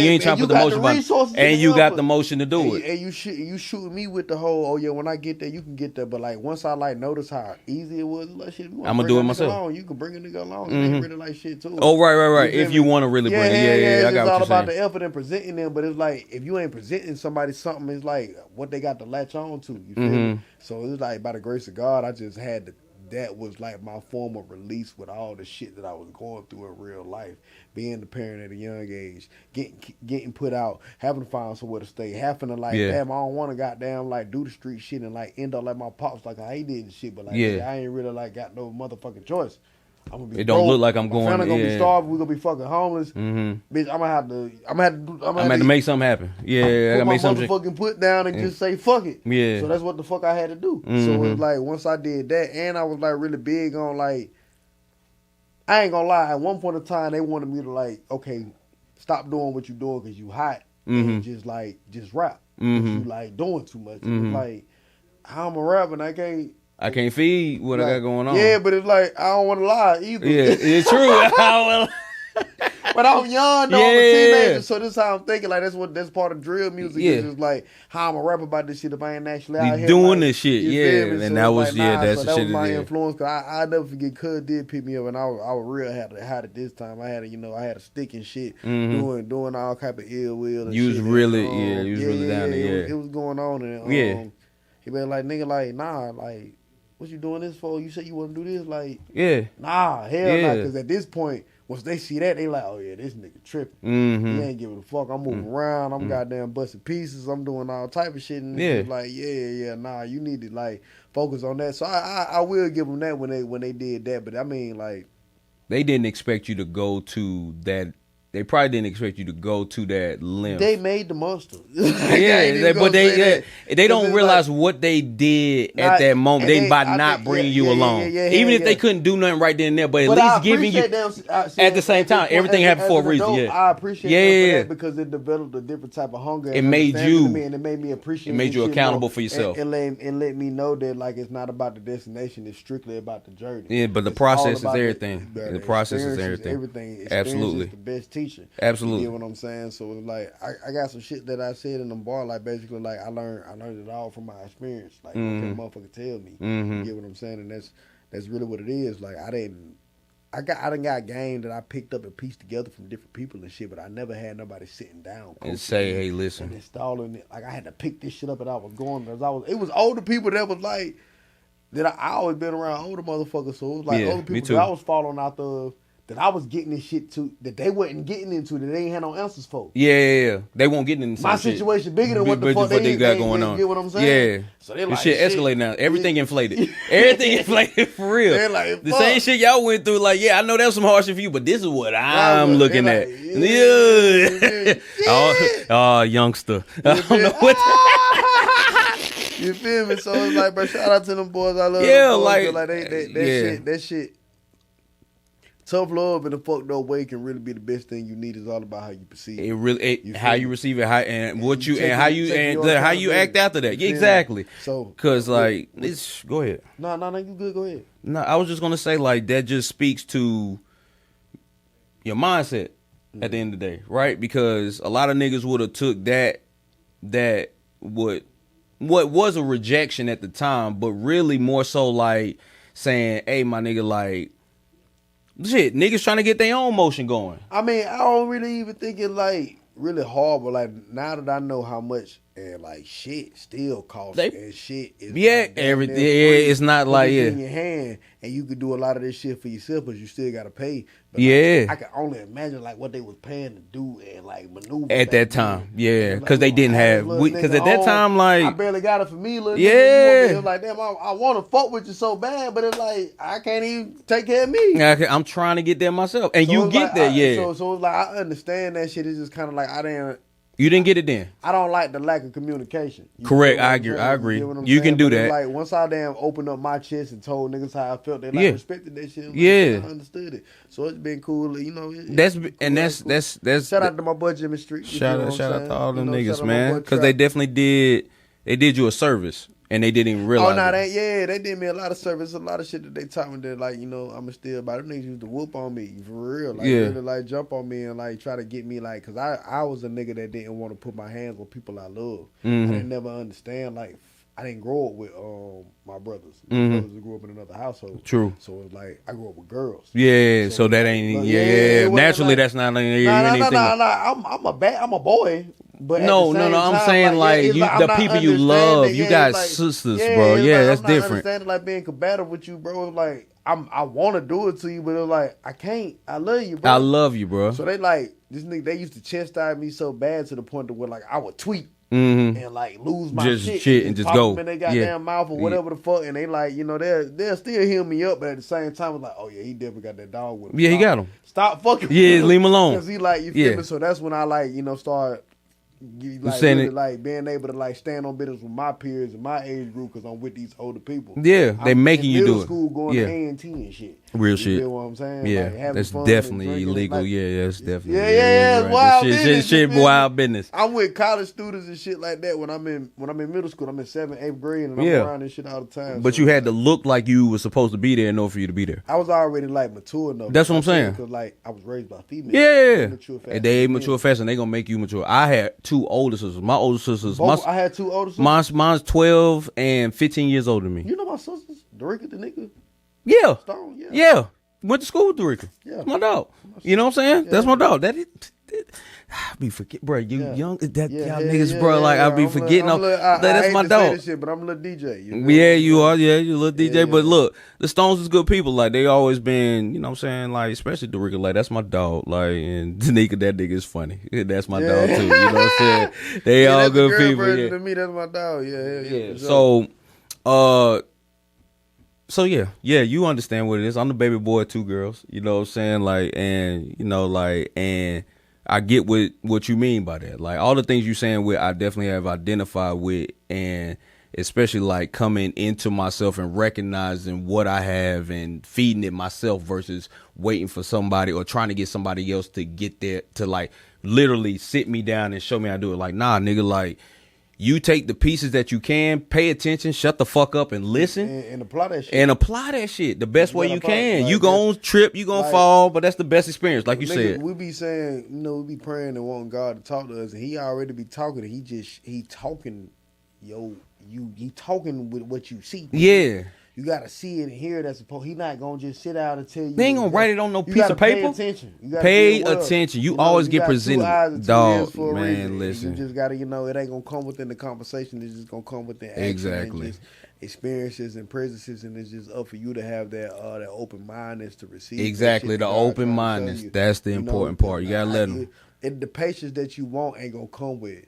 motion button, and you got the motion to do it. And you shoot me with the whole, when I get there, you can get there. But like once I like notice how easy it was, like shit, I'm gonna do it myself. Along, you can bring a nigga along. And they really like shit too. Oh right. If you want to really bring it, I got what you're saying. It's all about the effort and presenting them, but it's like if you ain't presenting somebody something, it's like what they got to latch on to. You feel me? So it was like by the grace of God, I just had to. That was like my form of release with all the shit that I was going through in real life. Being the parent at a young age, getting put out, having to find somewhere to stay, having to like, damn, I don't want to goddamn like do the street shit and like end up like my pops like how he did and shit. But like, I ain't really like got no motherfucking choice. I'm gonna be. It don't look like I'm going. My family gonna be starving. We gonna be fucking homeless. Bitch, I'm gonna have to make something happen. Yeah, I gotta make something. Motherfucking put down and just say fuck it. Yeah. So that's what the fuck I had to do. So it's like once I did that, and I was like really big on like, I ain't gonna lie. At one point in time, they wanted me to like, okay, stop doing what you doing because you hot and just rap. You like doing too much. It was like, I'm a rapper and I can't feed what I got going on. Yeah, but it's like, I don't want to lie either. Yeah, it's true. But I'm young though, I'm a teenager, so this is how I'm thinking. Like that's part of drill music. It's just like how I'm a rap about this shit if I ain't actually out here doing like, this shit. And so that was like, that's so the that shit. was my influence. Cause I never forget. Cuz did pick me up, and I was real had it this time. I had a stick and shit, doing all type of ill will. And you was shit. really you was really down there. It was going on, and he been like nigga, like nah, like. what you doing this for? You said you want to do this? Like, Yeah. nah, hell Yeah. nah. Because at this point, once they see that, they like, oh yeah, this nigga tripping. Mm-hmm. He ain't giving a fuck. I'm moving around. I'm goddamn busting pieces. I'm doing all type of shit. And Yeah. it's like, yeah, nah, you need to like focus on that. So I will give them that when they did that. But I mean, like, They didn't expect you to go to that. They probably didn't expect you to go to that length. they made the monster. But they don't realize what they did at that moment. By not bringing you along. Even if they couldn't do nothing right then and there, but at least giving you at the same time. Everything happened for a reason. Yeah, I appreciate that because it developed a different type of hunger. It made you, and it made me appreciate. It made you accountable for yourself. And let me know that like it's not about the destination. It's strictly about the journey. Yeah, but the process is everything. The process is everything. Everything. Absolutely, is the best teacher. Absolutely. You get what I'm saying? So it's like I got some shit that I said in them bar, like basically like I learned it all from my experience. Like what that motherfucker tell me. You get what I'm saying? And that's really what it is. Like I done got game that I picked up and pieced together from different people and shit, but I never had nobody sitting down and say, hey, listen, and installing it. Like I had to pick this shit up and I was going because it was older people that was like that I always been around older motherfuckers, so it was like older people that I was following out the that I was getting this shit to that they wasn't getting into that they ain't had no answers for. Yeah. They won't get into my situation bigger than what the fuck they got going on. You get what I'm saying? Yeah. So they like, this shit escalated now. Everything inflated. Everything inflated for real. They're like, the same shit y'all went through. Like, yeah, I know that was some hard shit for you, but this is what I'm looking at. Oh, youngster. I don't know what. You feel me? So it's like, bro, shout out to them boys. I love them boys, like that shit. Tough love in a fucked up way can really be the best thing you need. Is all about how you perceive it. It really, how you receive it, how you act after that. Yeah, exactly. So, cause like, go ahead. No, you good. Go ahead. No, I was just gonna say like that just speaks to your mindset at the end of the day, right? Because a lot of niggas would have took that what was a rejection at the time, but really more so like saying, "Hey, my nigga, like." Shit, niggas trying to get their own motion going. I mean, I don't really even think it like really hard, but like now that I know how much and like shit still costs and shit is everything. It's not like in your hand, and you could do a lot of this shit for yourself, but you still gotta pay. But I can only imagine like what they was paying to do and like maneuver at that time. Because they didn't have. Because at that time, like I barely got it for me. Little nigga, it was like damn, I want to fuck with you so bad, but it's like I can't even take care of me. I'm trying to get there myself, and so you get like, there, So it's like I understand that shit. It's just kind of like You didn't get it then. I don't like the lack of communication. Correct. I agree. You can do that. Like once I damn opened up my chest and told niggas how I felt, they like respected that shit. I understood it. So it's been cool. You know. That's shout out to my boy Jimmy Street. Shout out to all them niggas, man, because they definitely did you a service. And they didn't even realize. Oh, no, they did me a lot of service, a lot of shit that they taught me that, like, you know, I'm still about. Them niggas used to whoop on me, for real. Like, really, like, jump on me and, like, try to get me, like, because I was a nigga that didn't want to put my hands on people I love. I didn't never understand, like, I didn't grow up with my brothers. My brothers grew up in another household. True. So it's like I grew up with girls. Yeah. So that ain't. Naturally, like, that's not. No. I'm a boy. But no. I'm saying like the people you love. You got like, sisters, bro. Yeah, that's different. I'm not like being combative with you, bro. It's like I want to do it to you, but it's like I can't. I love you, bro. I love you, bro. So they like this nigga. They used to chastise me so bad to the point to where like I would tweet. And like lose my shit and just go in their goddamn mouth or whatever the fuck, and they like they'll still heal me up, but at the same time it's like he definitely got that dog with him. Yeah, he got him. Stop fucking. Yeah, leave him alone. Because he like you feel me. So that's when I like start. Like, really, like being able to like stand on business with my peers and my age group because I'm with these older people. Yeah, they making you do it. Middle school going to A&T and shit. Real you shit. You know what I'm saying? Yeah, like, that's definitely illegal. Like, that's definitely. Yeah, right. wild business. Shit, wild business. I'm with college students and shit like that when I'm in middle school. I'm in 7th, 8th grade, and I'm around this shit all the time. But so, you had to look like you were supposed to be there in order for you to be there. I was already like mature enough. That's what I'm saying. Because like I was raised by females. Yeah, they mature fast, and they gonna make you mature. I had 2 older sisters. My older sisters. I had 2 older sisters. Mine's 12 and 15 years older than me. You know my sisters, Dorica the nigga. Yeah. Stone, yeah. Went to school with Dorica. Yeah. That's my dog. You know what I'm saying? Yeah. That's my dog. I be forget, bro. You Yeah. young that Yeah, y'all yeah, niggas, yeah, bro. yeah, Like yeah. I be I'm forgetting. I That's hate my to say dog. this shit, but I'm a little DJ. You know? Yeah, you are. Yeah, you a little DJ. Yeah, But yeah. look, the Stones is good people. Like they always been, you know what I'm saying? Like, especially Dorica, like that's my dog. Like, and Danica, that nigga is funny. That's my Yeah. dog too. You know what I'm saying? They Yeah, all that's the good girl people. version Yeah. of me. That's my dog. Yeah. Yeah. For sure. So yeah, you understand what it is. I'm the baby boy of 2 girls. You know what I'm saying? Like, and you know, like, and I get what you mean by that. Like all the things you saying with, I definitely have identified with, and especially like coming into myself and recognizing what I have and feeding it myself versus waiting for somebody or trying to get somebody else to get there to like literally sit me down and show me how to do it. Like, nah, nigga, like you take the pieces that you can, pay attention, shut the fuck up and listen. And apply that shit. And apply that shit the best way gotta you apply it. can. Like, you gon' trip, you gon' like- fall, but that's the best experience, like you Nigga, said. we be saying, we be praying and wanting God to talk to us, and He already be talking. And he talking, he talking with what you see. Yeah. You gotta see it and hear it as opposed. He not gonna just sit out and tell you. They ain't gonna write it on no You piece gotta of paper. Pay attention. You gotta Pay be aware. attention. You always get got presented. 2 eyes and 2 Dog, ears for a man, reason. listen. You just gotta, it ain't gonna come within the conversation. It's just gonna come within action Exactly. and just experiences and presences, and it's just up for you to have that open mindedness to receive. that Exactly, shit the that God trying to open-mindedness. show you. That's the important part. You gotta let 'em. And the patience that you want ain't gonna come with,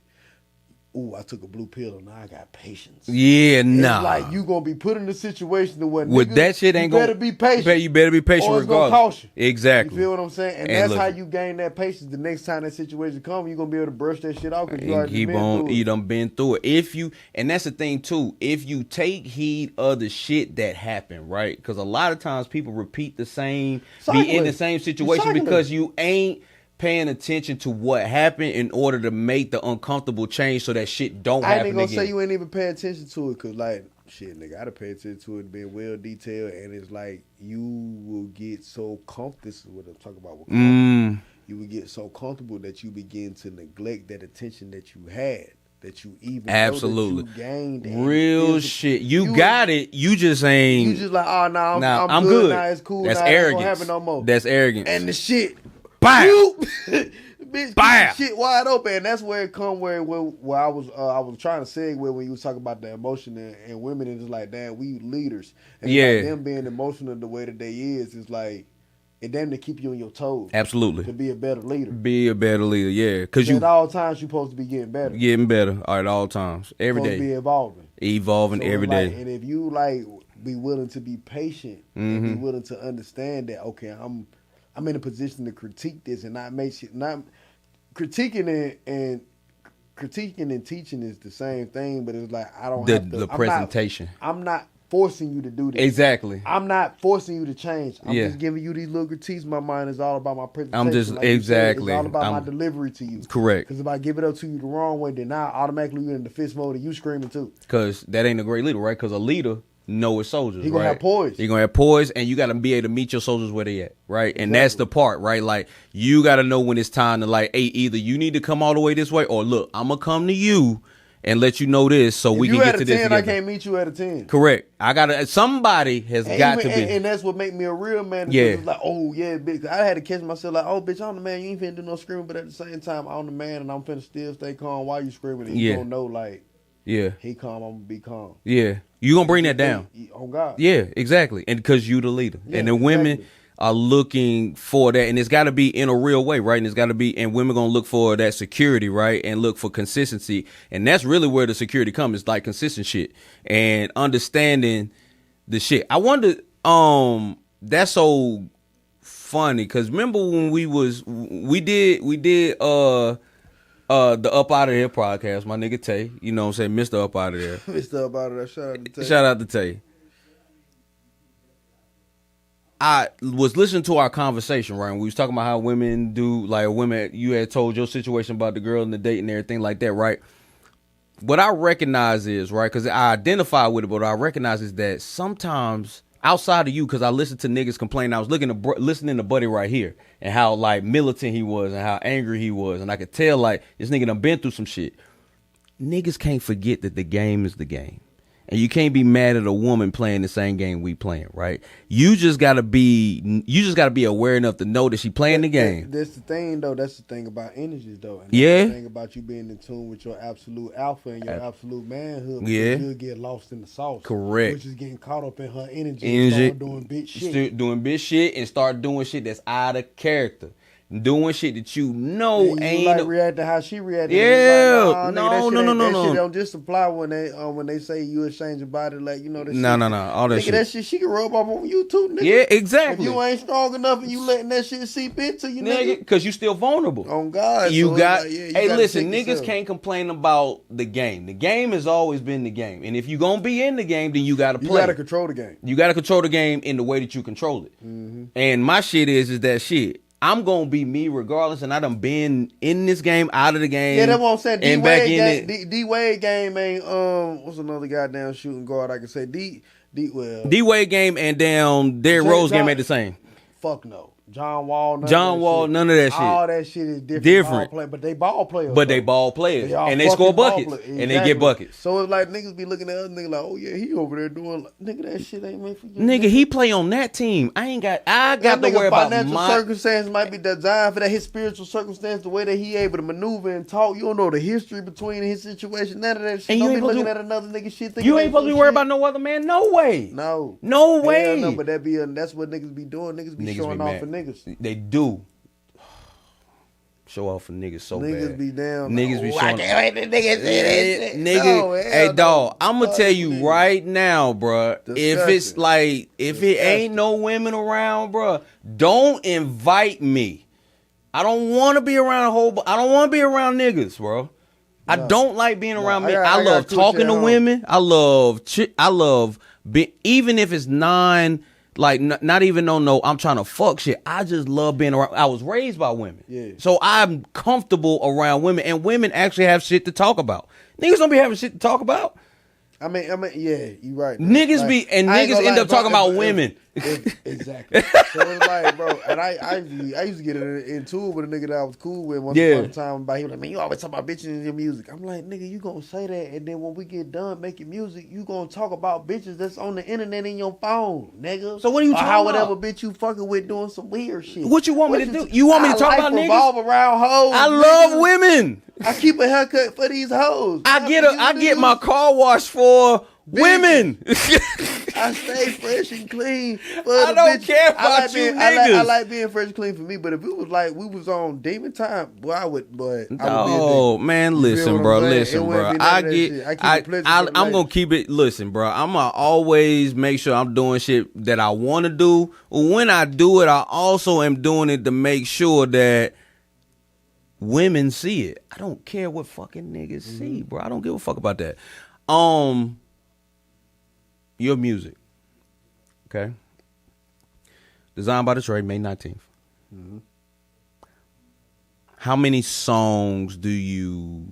ooh, I took a blue pill and now I got patience. Yeah, nah. It's like you gonna be put in a situation to where with nigga, that shit ain't you gonna better be patient. You better be patient or it's gonna regardless. cost you. Exactly. You feel what I'm saying? And And that's look- how you gain that patience. The next time that situation comes, you're gonna be able to brush that shit off because you And already keep been on, through you it. done been through it. And that's the thing too. If you take heed of the shit that happened, right? Because a lot of times people repeat the same, be in the Cycling. same situation Cycling. because you ain't paying attention to what happened in order to make the uncomfortable change so that shit don't I ain't happen even gonna again. say you ain't even pay attention to it because, like, shit, nigga, I'd have paid attention to it being well detailed, and it's like you will get so comfortable. This is what I'm talking about. With comfortable. You will get so comfortable that you begin to neglect that attention that you had, that you even Absolutely. know that you gained. and Real physical- shit. You got it. You just ain't. You just like, oh, nah, Nah, I'm good. Now it's cool. That's now it ain't gonna arrogance. happen no more. That's arrogance. And the shit, Bam! bitch, keep Bam! the shit wide open. And that's where it come where I was trying to segue when you was talking about the emotion and women, and it's like, damn, we leaders. And it's Yeah. like them being emotional the way that they is like it damn to keep you on your toes. To Absolutely. be a better leader. Be a better leader, yeah. Because At you all times you supposed to be getting better. getting better at all times. Every supposed to be day. evolving. Evolving So every it's like, day. and if you like be willing to be patient and be Mm-hmm. willing to understand that, okay, I'm in a position to critique this and not make shit, not critiquing it and critiquing and teaching is the same thing, but it's like I don't have to. The presentation. I'm not forcing you to do this. Exactly. I'm not forcing you to change. I'm Yeah. just giving you these little critiques. My mind is all about my presentation. I'm just- like you said. exactly. It's all about my I'm- delivery to you. Correct. Because if I give it up to you the wrong way, then now automatically you're in the fist mode and you screaming too. Because that ain't a great leader, right? Because a leader know his soldiers, He gonna right? have poise. He gonna have poise, and you got to be able to meet your soldiers where they at, right? And that's the part, right? Like, you got to know when it's time to, like, hey, either you need to come all the way this way, or look, I'm gonna come to you and let you know this so we If can you get at to a this 10, I together. can't meet you at a 10. Correct. I gotta. Somebody has And got even- to be. and that's what make me a real man. Yeah. It's like, oh yeah, bitch. I had to catch myself like, oh bitch, I'm the man. You ain't finna do no screaming, but at the same time, I'm the man, and I'm finna still stay calm while you screaming. And you Yeah. don't know like yeah, he calm, I'm gonna be calm. yeah. You gonna bring that down. On God. Yeah, exactly. And because you the leader. Yeah, and the women exactly. are looking for that. And it's got to be in a real way, right? And it's got to be, and women going to look for that security, right? And look for consistency. And that's really where the security comes. It's like consistent shit and understanding the shit. I wonder, that's so funny. Cause remember when we did, the Up Out of Here podcast, my nigga Tay, you know what I'm saying? Mr. Up Out of There. Mr. About it. Shout out to Tay. Shout out to Tay. I was listening to our conversation, right? And we was talking about how women do, like women, you had told your situation about the girl and the date and everything like that, right? What I recognize is, right, because I identify with it, but what I recognize is that sometimes outside of you, because I listened to niggas complain, I was listening to Buddy right here and how like militant he was and how angry he was. And I could tell like this nigga done been through some shit. Niggas can't forget that the game is the game. and you can't be mad at a woman playing the same game we playing, right? You just gotta be aware enough to know that she playing the game. That's the thing, though. That's the thing about energies, though. And Yeah. that's the thing about you being in tune with your absolute alpha and your absolute manhood. Yeah. You'll get lost in the sauce. Correct. Which is getting caught up in her energy. And start doing bitch shit. Doing bitch shit and start doing shit that's out of character. Doing shit that you know And you ain't like react to how she reacted. Yeah. Like, No. That shit don't just apply when they say you exchange your body, like, you know that No. shit. All that Nigga, shit. that shit she can rub off on you too, nigga. Yeah, exactly. If you ain't strong enough and you letting that shit seep into you, Nigga, because you still vulnerable. On God. You so got. like, yeah, you hey, gotta listen, check niggas yourself. can't complain about the game. The game has always been the game, and if you gonna be in the game, then you gotta play. You gotta control the game. You gotta control the game in the way that you control it. Mm-hmm. And my shit is that shit. I'm gonna be me regardless, and I done been in this game, out of the game. Yeah, that's what I'm saying. And back in it. D Wade game ain't what's another goddamn shooting guard I can say? D Wade game and damn Derrick Rose game ain't the same. Fuck no. John Wall, none of that shit. All that shit is different. But they ball players. But they ball players. They all and they score fucking ball buckets. players. And they get buckets. So it's like niggas be looking at other niggas like, oh yeah, he over there doing nigga, that shit ain't meant for you. Nigga, he play on that team. I got to worry about financial my circumstance might be designed for that. His spiritual circumstance, the way that he able to maneuver and talk. You don't know the history between his situation. None of that shit. And you Don't ain't be looking supposed at another nigga shit. You ain't supposed to be worried about no other man. No way. No way. No, but that's what niggas be doing. Niggas be showing off for niggas. They do. Show off for niggas so bad. Niggas be down. Niggas be showing. I can't wait to niggas say that shit. Nigga, No, hey dog, I'm gonna tell you niggas. right now, bruh. If it's Disgusting. like, if it ain't no women around, bruh, don't invite me. I don't want to be around I don't want to be around niggas, bro. I don't like being around men. I love talking to women. I love even if it's not even no I'm trying to fuck shit. I just love being around. I was raised by women. Yeah. So I'm comfortable around women, and women actually have shit to talk about. Niggas don't be having shit to talk about. I mean, yeah, you right. Niggas be and niggas end up talking about women. Exactly. So it's like, bro, and I used to get into it with a nigga that I was cool with once upon a time. But he was like, man, you always talk about bitches in your music. I'm like, nigga, you gonna say that, and then when we get done making music, you gonna talk about bitches that's on the internet in your phone, nigga. So what are you talking about? Whatever bitch you fucking with doing some weird shit. What you want me to do? You want me to talk about niggas? Revolve around hoes. I nigga. love women. I keep a haircut for these hoes. I get my car washed for women. I stay fresh and clean. I don't care about you niggas. I like being fresh and clean for me, but if it was like we was on demon time, boy, I would. But oh man, listen, bro. I'm gonna keep it. Listen, bro. I'm gonna always make sure I'm doing shit that I want to do. When I do it, I also am doing it to make sure that women see it. I don't care what fucking niggas see, bro. I don't give a fuck about that. Your music, okay? Designed by Detroit, May 19th. Mm-hmm. How many songs do you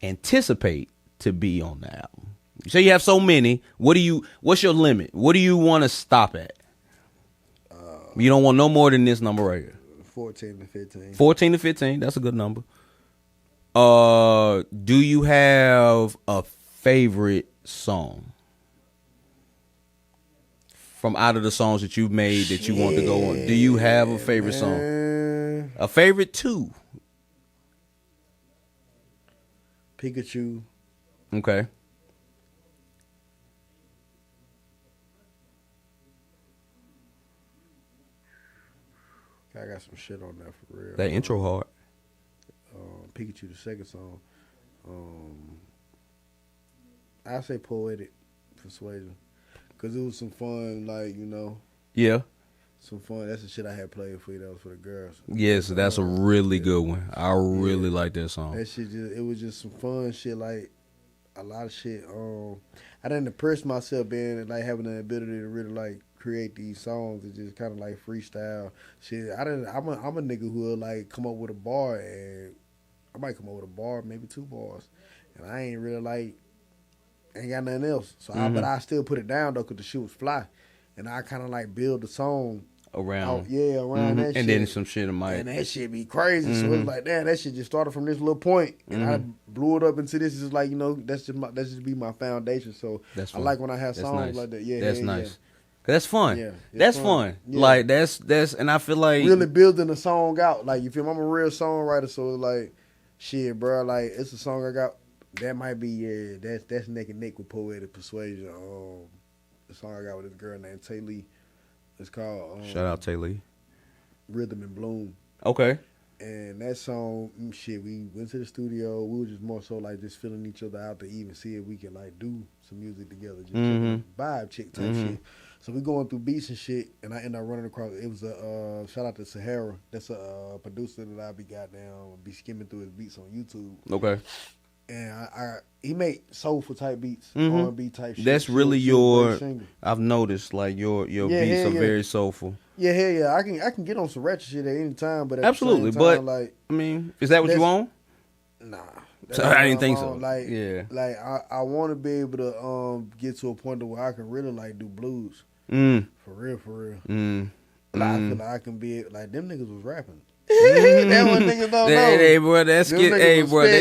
anticipate to be on the album? You say you have so many. What's your limit? What do you want to stop at? You don't want no more than this number right here. 14 to 15. 14 to 15. That's a good number. Do you have a favorite song from out of the songs that you've made that you want to go on? Do you have a favorite song? A favorite too? Pikachu. Okay. I got some shit on there for real. That intro hard. Pikachu, the second song. I say Poetic Persuasion. Because it was some fun, like, you know. Yeah. Some fun. That's the shit I had played for you. That was for the girls. Yes, that's a really good one. I really like that song. That shit it was just some fun shit, like a lot of shit. I didn't impress myself being like having the ability to really like create these songs and just kind of like freestyle shit. I'm a nigga who will like come up with a bar, and I might come up with a bar, maybe 2 bars, and I ain't really like ain't got nothing else. So but I still put it down though, cause the shit was fly, and I kind of like build the song around. around that shit. And then some shit might. And that shit be crazy. So it's like, damn, that shit just started from this little point, and I blew it up into this. Is like, that's just be my foundation. So That's I fun. like when I have That's songs nice. like that. Yeah, That's yeah, nice. yeah. That's fun. Yeah, it's that's fun. fun. Yeah. Like that's and I feel like Really building a song out. Like, you feel me? I'm a real songwriter, so it's like, shit, bro. Like, it's a song I got. That might be that's neck and neck with Poetic Persuasion. The song I got with this girl named Tay Lee. It's called shout out Tay Lee. Rhythm and Bloom. Okay. And that song, shit, we went to the studio. We were just more so like just feeling each other out to even see if we could like do some music together, just vibe check type shit. So we going through beats and shit, and I ended up running across. It was a shout out to Sahara. That's a producer that I be skimming through his beats on YouTube. Okay. And he made soulful type beats, R&B type shit. That's really your. I've noticed like your beats are very soulful. Yeah, hell yeah. I can get on some ratchet shit at any time, but at Absolutely, the same time, but like, I mean, is that what you want? Nah. So I didn't think so. Like, yeah. Like I want to be able to get to a point where I can really like do blues. Mm. For real. Mm. Like, I feel like I can be like them niggas was rapping. That one niggas don't know. Hey, bro, they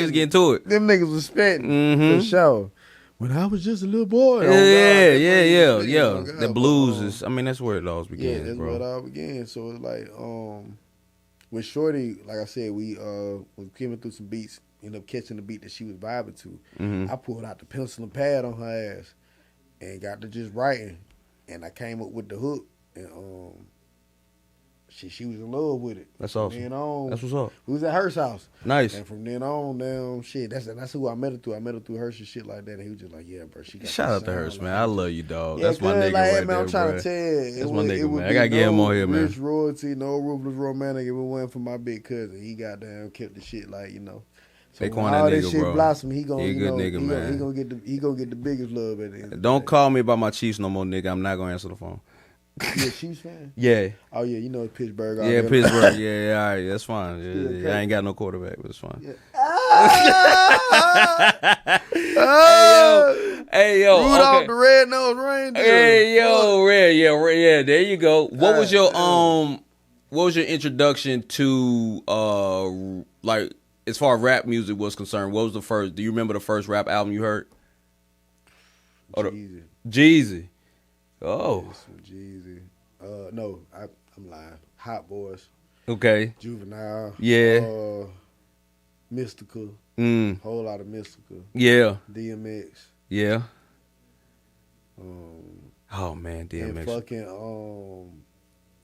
was getting to it. Them niggas was spitting for sure. When I was just a little boy. Yeah. The blues is. I mean, that's where it all began, yeah, that's bro. where it all began. So it's like, with Shorty, like I said, we was coming through some beats. Ended up catching the beat that she was vibing to. I pulled out the pencil and pad on her ass and got to just writing. And I came up with the hook, and she was in love with it. That's From awesome. then on, That's what's up. we was at Hearst house. Nice. And from then on, damn, shit, that's who I met her through. I met her through Hearst and shit like that. And he was just like, yeah, bro, she got Shout that out to sound, Hearst, like, man. I love you, dog. yeah, That's my nigga like, right man, there, I'm trying bro. to tell you. That's my nigga, man. I gotta get him on here, man. Rich royalty, no ruthless romantic. If it wasn't for my big cousin, he goddamn kept the shit like, So They when calling all that this nigga, shit bro. blossom, he gonna, He a good nigga, man. He gonna get the biggest love at the end. of the Don't day. call me about my Chiefs no more, nigga. I'm not gonna answer the phone. You a Chiefs fan? Yeah. Oh yeah, it's Pittsburgh. out Yeah, there. Pittsburgh. Yeah, all right, that's fine. Yeah, okay. I ain't got no quarterback, but it's fine. Yeah. Hey yo, Rudolph okay. the red-nosed reindeer. Hey yo, yeah. There you go. What was your introduction to like as far as rap music was concerned? What was the first? Do you remember the first rap album you heard? Jeezy. Jeezy. Oh, Jeezy. No, I'm lying. Hot Boys. okay. Juvenile. Yeah. Mystical. Whole lot of Mystical. Yeah. DMX. Yeah. Um, Oh man, and DMX. fucking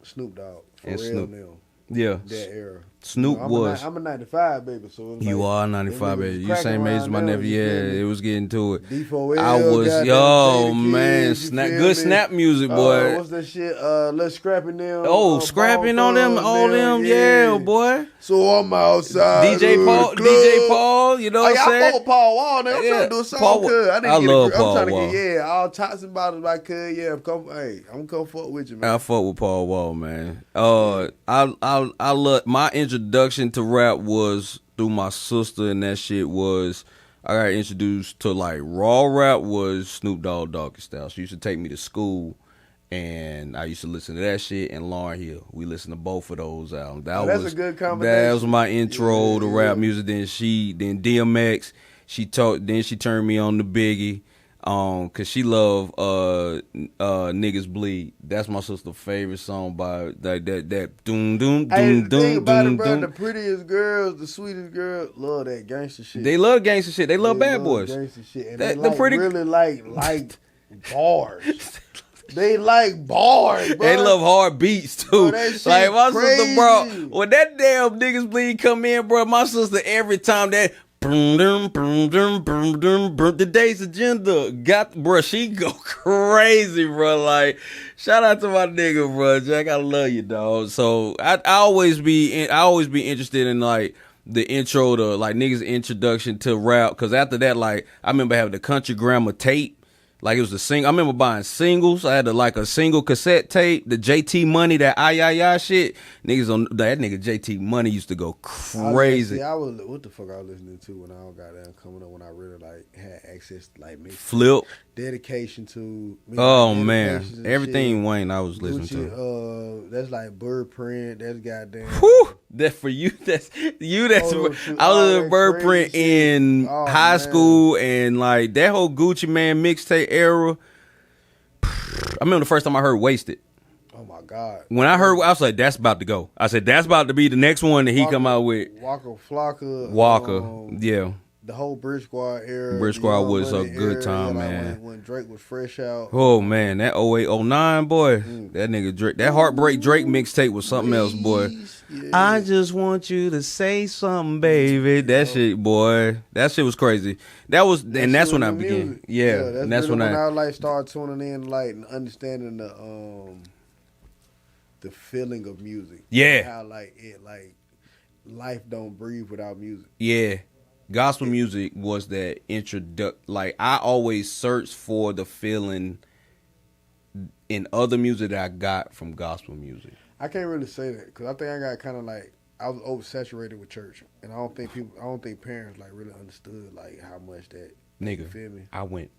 Snoop Dogg. For And real Snoop. now. Yeah. That era. Snoop was. I'm a 95 baby, so it's You like, are them 95, niggas baby. was You same cracking age as my around now, nephew. you Yeah, feel me? it was getting to it. D4L, I was, goddamn yo, Jada man, Kids, you snap, feel good me? snap music, boy. What's that shit? Let's scrapping them. Oh, scrapping on them, all them, yeah, boy. So I'm outside. DJ of Paul, the club. DJ Paul, you know what I'm I saying? fuck with Paul Wall. Now I'm Yeah, trying to do a song, Paul- cuz. I love Paul I'm trying to Wall. get, all tops and bottles I could. Yeah, I'm come fuck with you, man. I fuck with Paul Wall, man. I love my introduction to rap was through my sister, and that shit was I got introduced to like raw rap was Snoop Dogg, Doggy Style. She used to take me to school, and I used to listen to that shit and Lauryn Hill. We listened to both of those albums. That's a good combination. That was my intro to Yeah. rap music. Then DMX. She turned me on to Biggie. Cause she love Niggas Bleed. That's my sister's favorite song by that doom doom Hey, doom the thing doom about it, doom bro, the doom. prettiest girls, the sweetest girls, love that gangster shit. They love gangster shit. They love Bad Boys. Gangster shit. And That- they the like, pretty- really like bars. They like bars, bro. They love hard beats too. Bro, that shit Like my sister, bro. crazy. When that damn Niggas Bleed come in, bro, my sister every time that the day's agenda bro, she go crazy, bro. Like, shout out to my nigga, bro. Jack, I love you, dog. So I always be interested in like the intro to like niggas' introduction to rap, because after that, like I remember having the Country Grammar tape. Like it was the single. I remember buying singles. I had a single cassette tape, the JT Money, that ay shit. Niggas on that nigga JT Money used to go crazy. I was what the fuck I was listening to when I got down coming up when I really like had access to like Flip. Dedication to. Oh man, everything shit. Wayne I was listening to. That's like Bird Print. That's goddamn. Whew, that for you. That's you. That's I was in Bird Print in high school and like that whole Gucci Man mixtape era. I remember the first time I heard Wasted. Oh my God! When I heard, I was like, "That's about to go." I said, "That's about to be the next one that he come out with." Waka Flocka. Yeah. The whole Bridge Squad era. Bridge Squad was a good time, man. When Drake was fresh out. Oh man, that 0809 boy, that nigga Drake, that Heartbreak Drake mixtape was something else, boy. Yeah. I just want you to say something, baby. That shit, boy, that shit was crazy. That's when I began. Yeah, and that's really when I like started tuning in, like understanding the feeling of music. Yeah, how like life don't breathe without music. Yeah. Gospel music was that like I always searched for the feeling in other music that I got from gospel music. I can't really say that because I think I got kind of like I was oversaturated with church, and I don't think parents like really understood like how much that. Nigga, you feel me? I went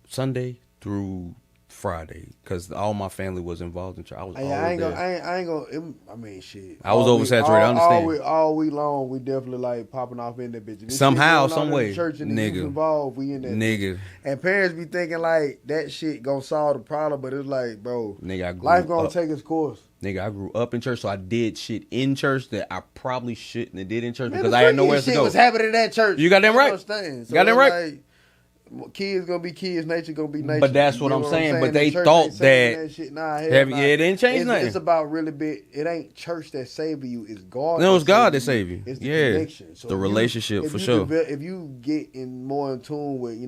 Sunday through Friday because all my family was involved in church. I ain't gonna. I mean, shit. I was oversaturated. I understand. All week long, we definitely like popping off in that bitch. Somehow, some way, church and nigga involved. We in that nigga. And parents be thinking like that shit gonna solve the problem, but it's like, bro, nigga, life gonna take its course. Nigga, I grew up in church, so I did shit in church that I probably shouldn't have did in church because I had nowhere else to go. Shit was happening in that church. You got that right. So got that right. Like, kids gonna be kids, nature gonna be nature. But that's what I'm saying. But they thought that shit. it didn't change nothing. It's about really big. It ain't church that save you. It's God. No, it's God that save you. It's the connection. So the relationship for sure. If you get more in tune with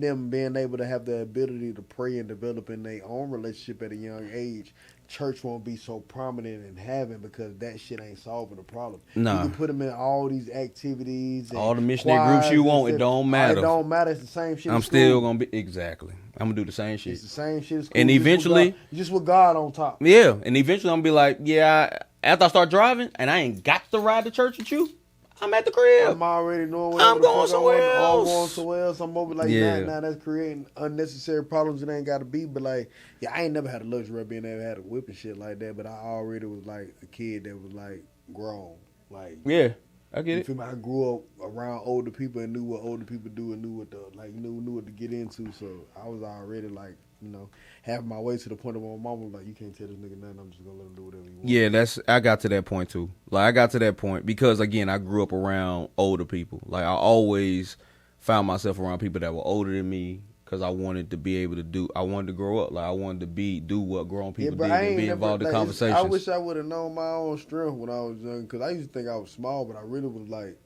them being able to have the ability to pray and develop in their own relationship at a young age, church won't be so prominent in having because that shit ain't solving the problem. Nah. You can put them in all these activities. All the missionary groups you want, it don't matter. It don't matter. It's the same shit. I'm still going to be, exactly. I'm going to do the same shit. It's the same shit. And eventually. Just with God on top. Yeah. And eventually I'm going to be like, after I start driving and I ain't got to ride to church with you, I'm at the crib. I'm already knowing I'm going somewhere else. I'm going somewhere else. I'm over like, now that's creating unnecessary problems. It ain't got to be. But like, I ain't never had a luxury of being able to have a whip and shit like that. But I already was like a kid that was like grown. Like, yeah, I get it. Feel me? I grew up around older people and knew what older people do and knew what knew what to get into. So I was already like, having my way to the point of my mama was like, you can't tell this nigga nothing. I'm just gonna let him do whatever he wants. Yeah, I got to that point too. Like I got to that point because again, I grew up around older people. Like I always found myself around people that were older than me because I wanted to be able to I wanted to grow up. Like I wanted to do what grown people did and be involved in conversations. I wish I would have known my own strength when I was young because I used to think I was small, but I really was like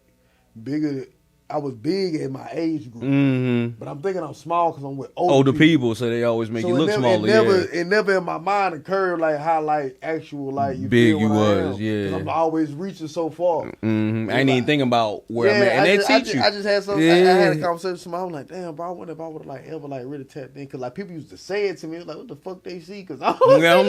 bigger. I was big in my age group, but I'm thinking I'm small because I'm with older people, so they always make you look smaller. It never in my mind occurred like how like actual like you big feel you was, I'm always reaching so far. I ain't even thinking about where I'm at, and they teach you. I just had I had a conversation with somebody. I'm like, damn, bro, I wonder if I would have like ever like really tapped in because like people used to say it to me. It was like, what the fuck they see? Because I was damn,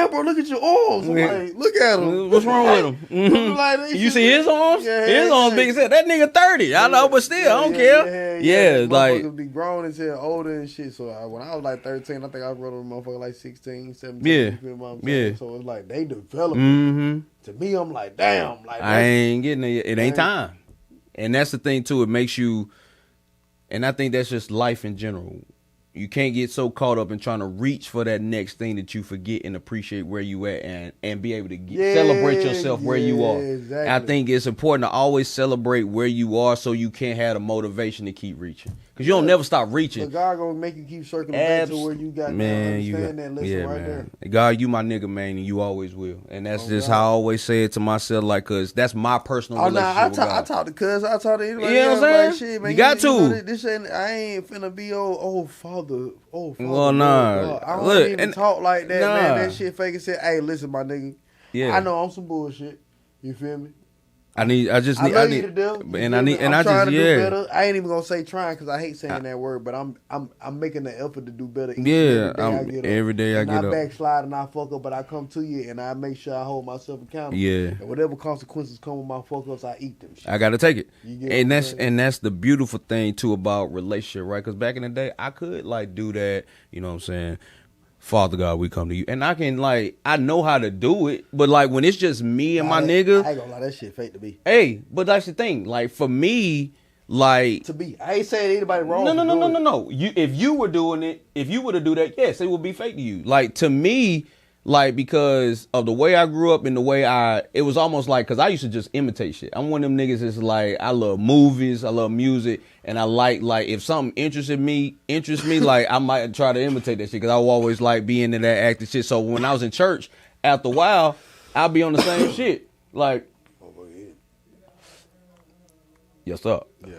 bro, look at your arms. I'm like, look at them. What's wrong with them? Like, you see his arms? His arms big as hell. That nigga 30. I know, but still, I don't care. Yeah, like be grown and shit, older and shit. So when I was like 13, I think I wrote a motherfucker like 16, 17. Yeah. So it's like they developing. To me, I'm like, damn. Like I ain't getting it. It ain't time. And that's the thing too. It makes you, and I think that's just life in general. You can't get so caught up in trying to reach for that next thing that you forget and appreciate where you at and be able to celebrate yourself where you are. Exactly. I think it's important to always celebrate where you are so you can't have the motivation to keep reaching. Because you don't never stop reaching. But God gonna make you keep circling back to where you got to understand that lesson right there. God, you my nigga, man, and you always will. And that's just how I always say it to myself, like, because that's my personal relationship with God. I talk to cuz, I talk to anybody. You know what I'm saying? Like, shit, man, you got to. This ain't, I ain't finna be old father. Well, nah. I don't even talk like that, man. That shit fake and say, hey, listen, my nigga. Yeah. I know I'm some bullshit. You feel me? I just I need, love you to death. and I'm trying to do yeah. better. I ain't even gonna say trying because I hate saying that word, but I'm making the effort to do better. Yeah, Every day I get up. I backslide and I fuck up, but I come to you and I make sure I hold myself accountable. Yeah. And whatever consequences come with my fuck ups, I eat them. Shit. I gotta take it, You get and what I'm saying? that's the beautiful thing too about relationship, right? Because back in the day, I could like do that. You know what I'm saying? Father God, we come to you, and I can like I know how to do it, but like when it's just me and my nigga, I ain't gonna lie, that shit fake to be. hey, but that's the thing. Like for me, like To be, I ain't saying anybody wrong. no. If you were doing it, if you were to do that, yes, it would be fake to you. Like to me, like because of the way I grew up and the way it was almost like because I used to just imitate shit. I'm one of them niggas that's like I love movies, I love music, and I like if something interests me, like I might try to imitate that shit because I will always like be into that acting shit. So when I was in church, after a while, I'll be on the same shit. Like, yes up. Yeah.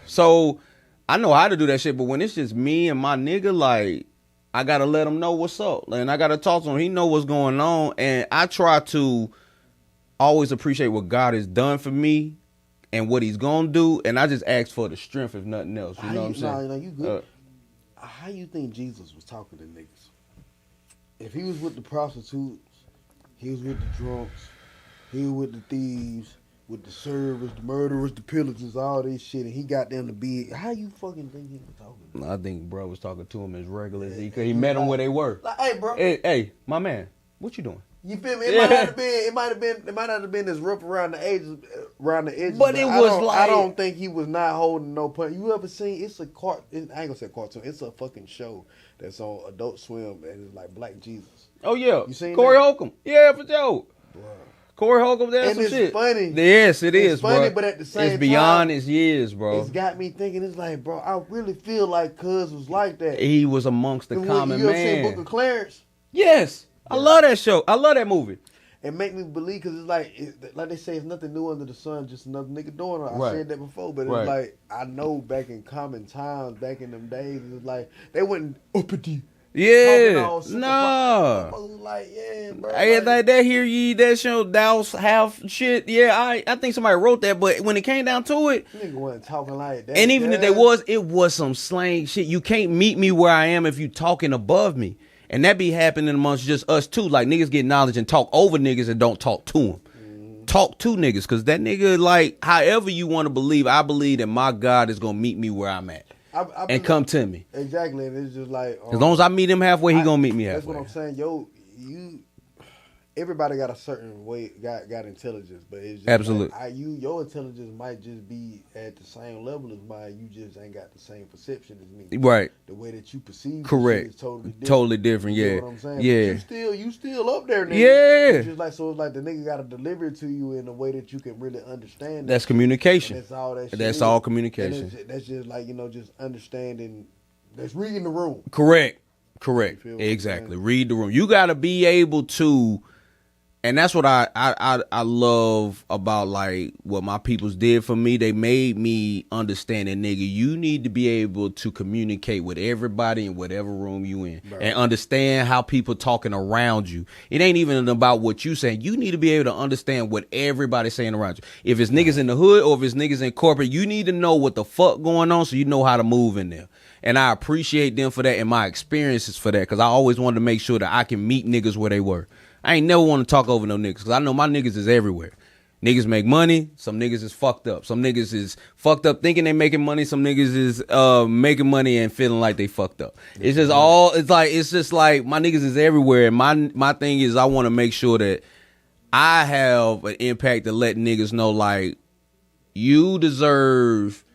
So I know how to do that shit, but when it's just me and my nigga, like I gotta let him know what's up, and I gotta talk to him. He know what's going on, and I try to always appreciate what God has done for me and what He's gonna do, and I just ask for the strength, if nothing else. You know what I'm saying? Nah, you good. How you think Jesus was talking to niggas? If he was with the prostitutes, he was with the drunks, he was with the thieves, with the servers, the murderers, the pillagers, all this shit, and he got them to be. How you fucking think he was talking to them? I think bro was talking to him as regular as he met them where they were. Like, hey, bro. Hey, my man, what you doing? You feel me? It might have been as rough around the edges, But it was I don't think he was not holding no punch. You ever seen? It's a I ain't gonna say cartoon. It's a fucking show that's on Adult Swim and it's like Black Jesus. Oh yeah, You seen Corey that? Holcomb? Yeah, for sure. Bruh. Corey Holcomb, that's And some it's shit. funny. Yes, it It's is, funny, bro. but at the same it's beyond time, his years, bro. It's got me thinking. It's like, bro, I really feel like Cuz was like that. He was amongst the common you ever seen Book man. of Clarence? Yes, I love that show. I love that movie. It make me believe because it's like they say, it's nothing new under the sun, just another nigga doing it. I Right. said that before, but it's Right. like I know back in common times, back in them days, it was like they wouldn't uppity. Yeah, nah. Like, yeah, bro. Hey, like, that hear ye that show Douse half shit. Yeah, I think somebody wrote that, but when it came down to it, nigga wasn't talking like that. and even if yeah. it was some slang shit. You can't meet me where I am if you talking above me. And that be happening amongst just us too. Like niggas get knowledge and talk over niggas and don't talk to them. Talk to niggas. Cause that nigga, like, however you want to believe, I believe that my God is going to meet me where I'm at. And come to me. Exactly. And it's just like. As long as I meet him halfway, he going to meet me halfway. That's what I'm saying. Yo, everybody got a certain way, got intelligence, but it's just Absolutely. like, your intelligence might just be at the same level as mine. You just ain't got the same perception as me. Right. The way that you perceive Correct. shit is totally different. Totally different, You yeah. know what I'm saying? Yeah. But you still up there, nigga. Yeah. It's just like, so it's like the nigga got to deliver it to you in a way that you can really understand. That's it. communication. And that's all that shit That's is. all communication. And that's just like, just understanding. That's reading the room. Correct. You feel what I'm Exactly. saying? Read the room. You got to be able to, and that's what I love about like what my peoples did for me. They made me understand that, nigga, you need to be able to communicate with everybody in whatever room you in, Right. and understand how people talking around you. It ain't even about what you saying. You need to be able to understand what everybody's saying around you. If it's niggas in the hood or if it's niggas in corporate, you need to know what the fuck going on so you know how to move in there. And I appreciate them for that and my experiences for that, because I always wanted to make sure that I can meet niggas where they were. I ain't never want to talk over no niggas, because I know my niggas is everywhere. Niggas make money. Some niggas is fucked up. Some niggas is fucked up thinking they making money. Some niggas is making money and feeling like they fucked up. It's just like my niggas is everywhere. And my thing is I want to make sure that I have an impact to let niggas know, like, you deserve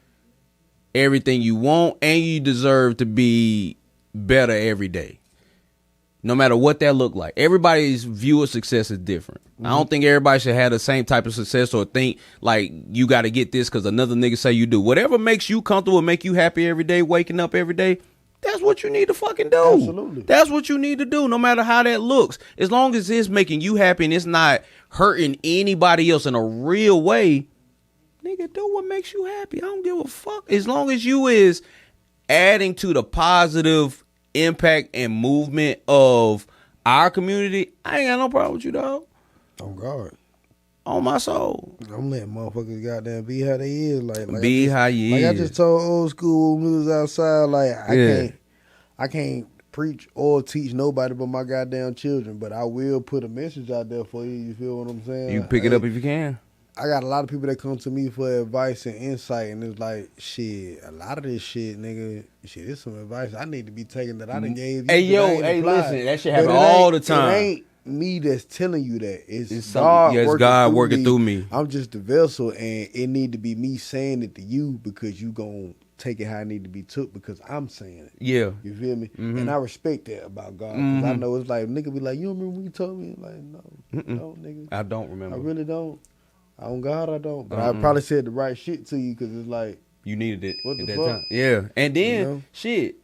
everything you want and you deserve to be better every day. No matter what that look like. Everybody's view of success is different. I don't think everybody should have the same type of success or think like you got to get this because another nigga say you do. Whatever makes you comfortable and make you happy every day, waking up every day, that's what you need to fucking do. Absolutely. That's what you need to do, no matter how that looks. As long as it's making you happy and it's not hurting anybody else in a real way, nigga, do what makes you happy. I don't give a fuck. As long as you is adding to the positive impact and movement of our community, I ain't got no problem with you, dog. Oh God. On my soul. I'm letting motherfuckers goddamn be how they is. Like Be how you like is. I just told old school when we was outside, like I can't preach or teach nobody but my goddamn children, but I will put a message out there for you. You feel what I'm saying? You pick it up if you can. I got a lot of people that come to me for advice and insight, and it's like, shit, a lot of this shit, nigga, shit, it's some advice I need to be taking that I done gave you. Hey, yo, hey, listen, that shit happen all the time. It ain't me that's telling you that. It's God, God working through me. I'm just the vessel, and it need to be me saying it to you because you gon' take it how it need to be took because I'm saying it. Yeah. You feel me? Mm-hmm. And I respect that about God because I know it's like, nigga be like, you don't remember when you told me? Like, no, nigga. I don't remember. I really don't. On God, I don't. But I probably said the right shit to you because it's like, you needed it What at the that fuck? time. Yeah. And then, You know? shit,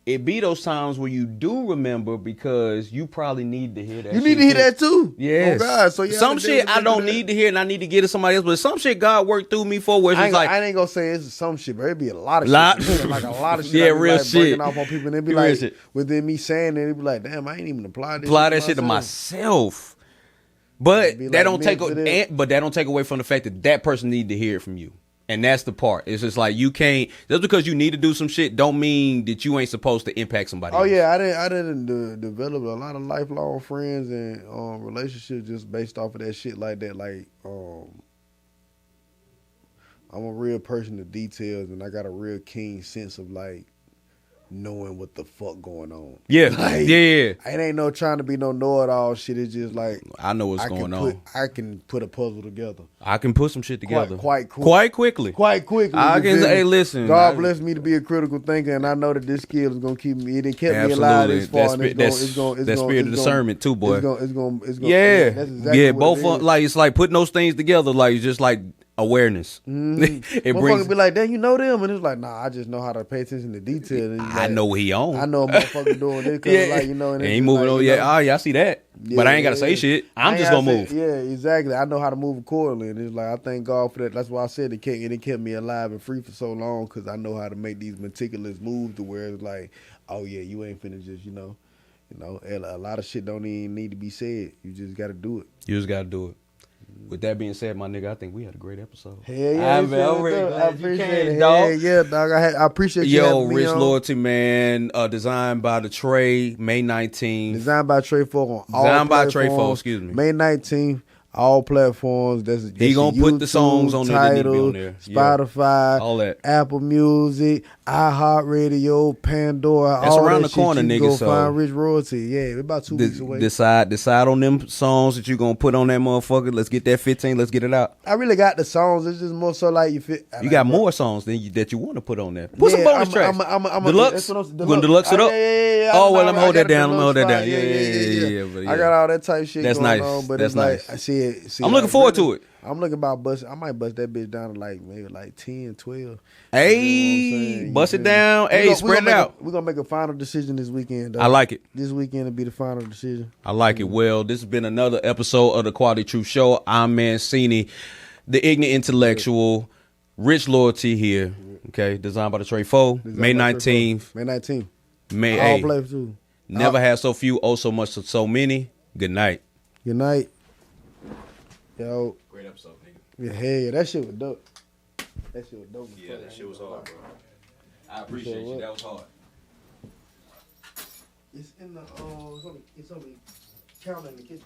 it be those times where you do remember because you probably need to hear that you shit need to hear that too. Yes. Oh God. So yeah, some shit I don't need to hear and I need to get to somebody else. But some shit God worked through me for where it's I just like, ain't gonna say it's some shit, but it'd be a lot of Lot- shit. Like a lot of shit. Yeah, I be real like shit. breaking off on people, and it'd be Real like shit. within me saying it, it'd be like, damn, I ain't even applied apply that shit to myself. But Be that like don't take meant to them. but that don't take away from the fact that that person need to hear it from you. And that's the part. It's just like you can't just because you need to do some shit don't mean that you ain't supposed to impact somebody Oh else. yeah, I didn't develop a lot of lifelong friends and relationships just based off of that shit like that. Like I'm a real person of details, and I got a real keen sense of like knowing what the fuck going on. Yeah. Like, yeah. It ain't no trying to be no know-it-all shit. It's just like I know what's going on. I can put a puzzle together I can put some shit together quite quick. quite quickly. quite quickly. I you can feel say, me? hey, listen. God bless me to be a critical thinker, and I know that this skill is gonna keep me. It kept me alive this far. That spirit of discernment too, boy. It's gonna. Yeah, that's exactly yeah. what Both it is. like it's like putting those things together. Like it's just like awareness. it Motherfucker brings. be like, damn, you know them, and it's like, nah, I just know how to pay attention to detail. And I like, know what he on. I know a motherfucker doing this, cause like you know, and And it's he just moving like, on. you Yeah, know, yeah, I see that. But I ain't gotta say shit. I'm I just ain't gonna gotta move. say- Yeah, exactly. I know how to move accordingly, and it's like I thank God for that. That's why I said it kept me alive and free for so long, cause I know how to make these meticulous moves to where it's like, oh yeah, you ain't finna just you know, a lot of shit don't even need to be said. You just gotta do it. You just gotta do it. With that being said, my nigga, I think we had a great episode. Hell yeah, I'm very I glad you appreciate came, it. dog. Hell yeah, dog. I appreciate you. Yo, having me Rich on. Loyalty, man. Designed by the Trey, May 19th. Designed by Trey Folk on all Designed by platforms. Trey Folk, excuse me. May 19th, all platforms. That's He gonna put the songs on there that need to be on Tidal, there. Yeah. Spotify, All that. Apple Music, iHeartRadio, Pandora. That's all around that the corner, shit. You nigga, Go so- find Rich Royalty. Yeah, we're about 2 weeks away. Decide on them songs that you gonna put on that motherfucker. Let's get that 15. Let's get it out. I really got the songs. It's just more so like you fit. You got more songs that you want to put on there. Put some bonus tracks. I'm Deluxe. that's what I'm- You gonna deluxe it up? Yeah. Oh, well, I let me hold got that a down. Let me hold deluxe that down. spot. Yeah, but I got all that type shit That's going nice. on, but That's it's like nice. I see it. I'm looking forward to it. I'm looking about bust. I might bust that bitch down to like maybe like 10, 12. Hey, You know what I'm saying? bust You it feel me? down. We Hey, gonna- spread it out. We're gonna make a final decision this weekend. Though. I like it. This weekend will be the final decision. I like it. Well, this has been another episode of the Quality Truth Show. I'm Mancini, the ignorant intellectual, Rich Loyalty here. Okay, designed by the Trey Foe. May 19th. May 19th. May All 8th. play too. Never had so few, oh so much, so many. Good night. Good night. Yo. Great episode, nigga. Yeah, hey, that shit was dope. That shit was dope. Yeah, that shit was hard, bro. I appreciate you. That was hard. It's in the it's on the counter in the kitchen.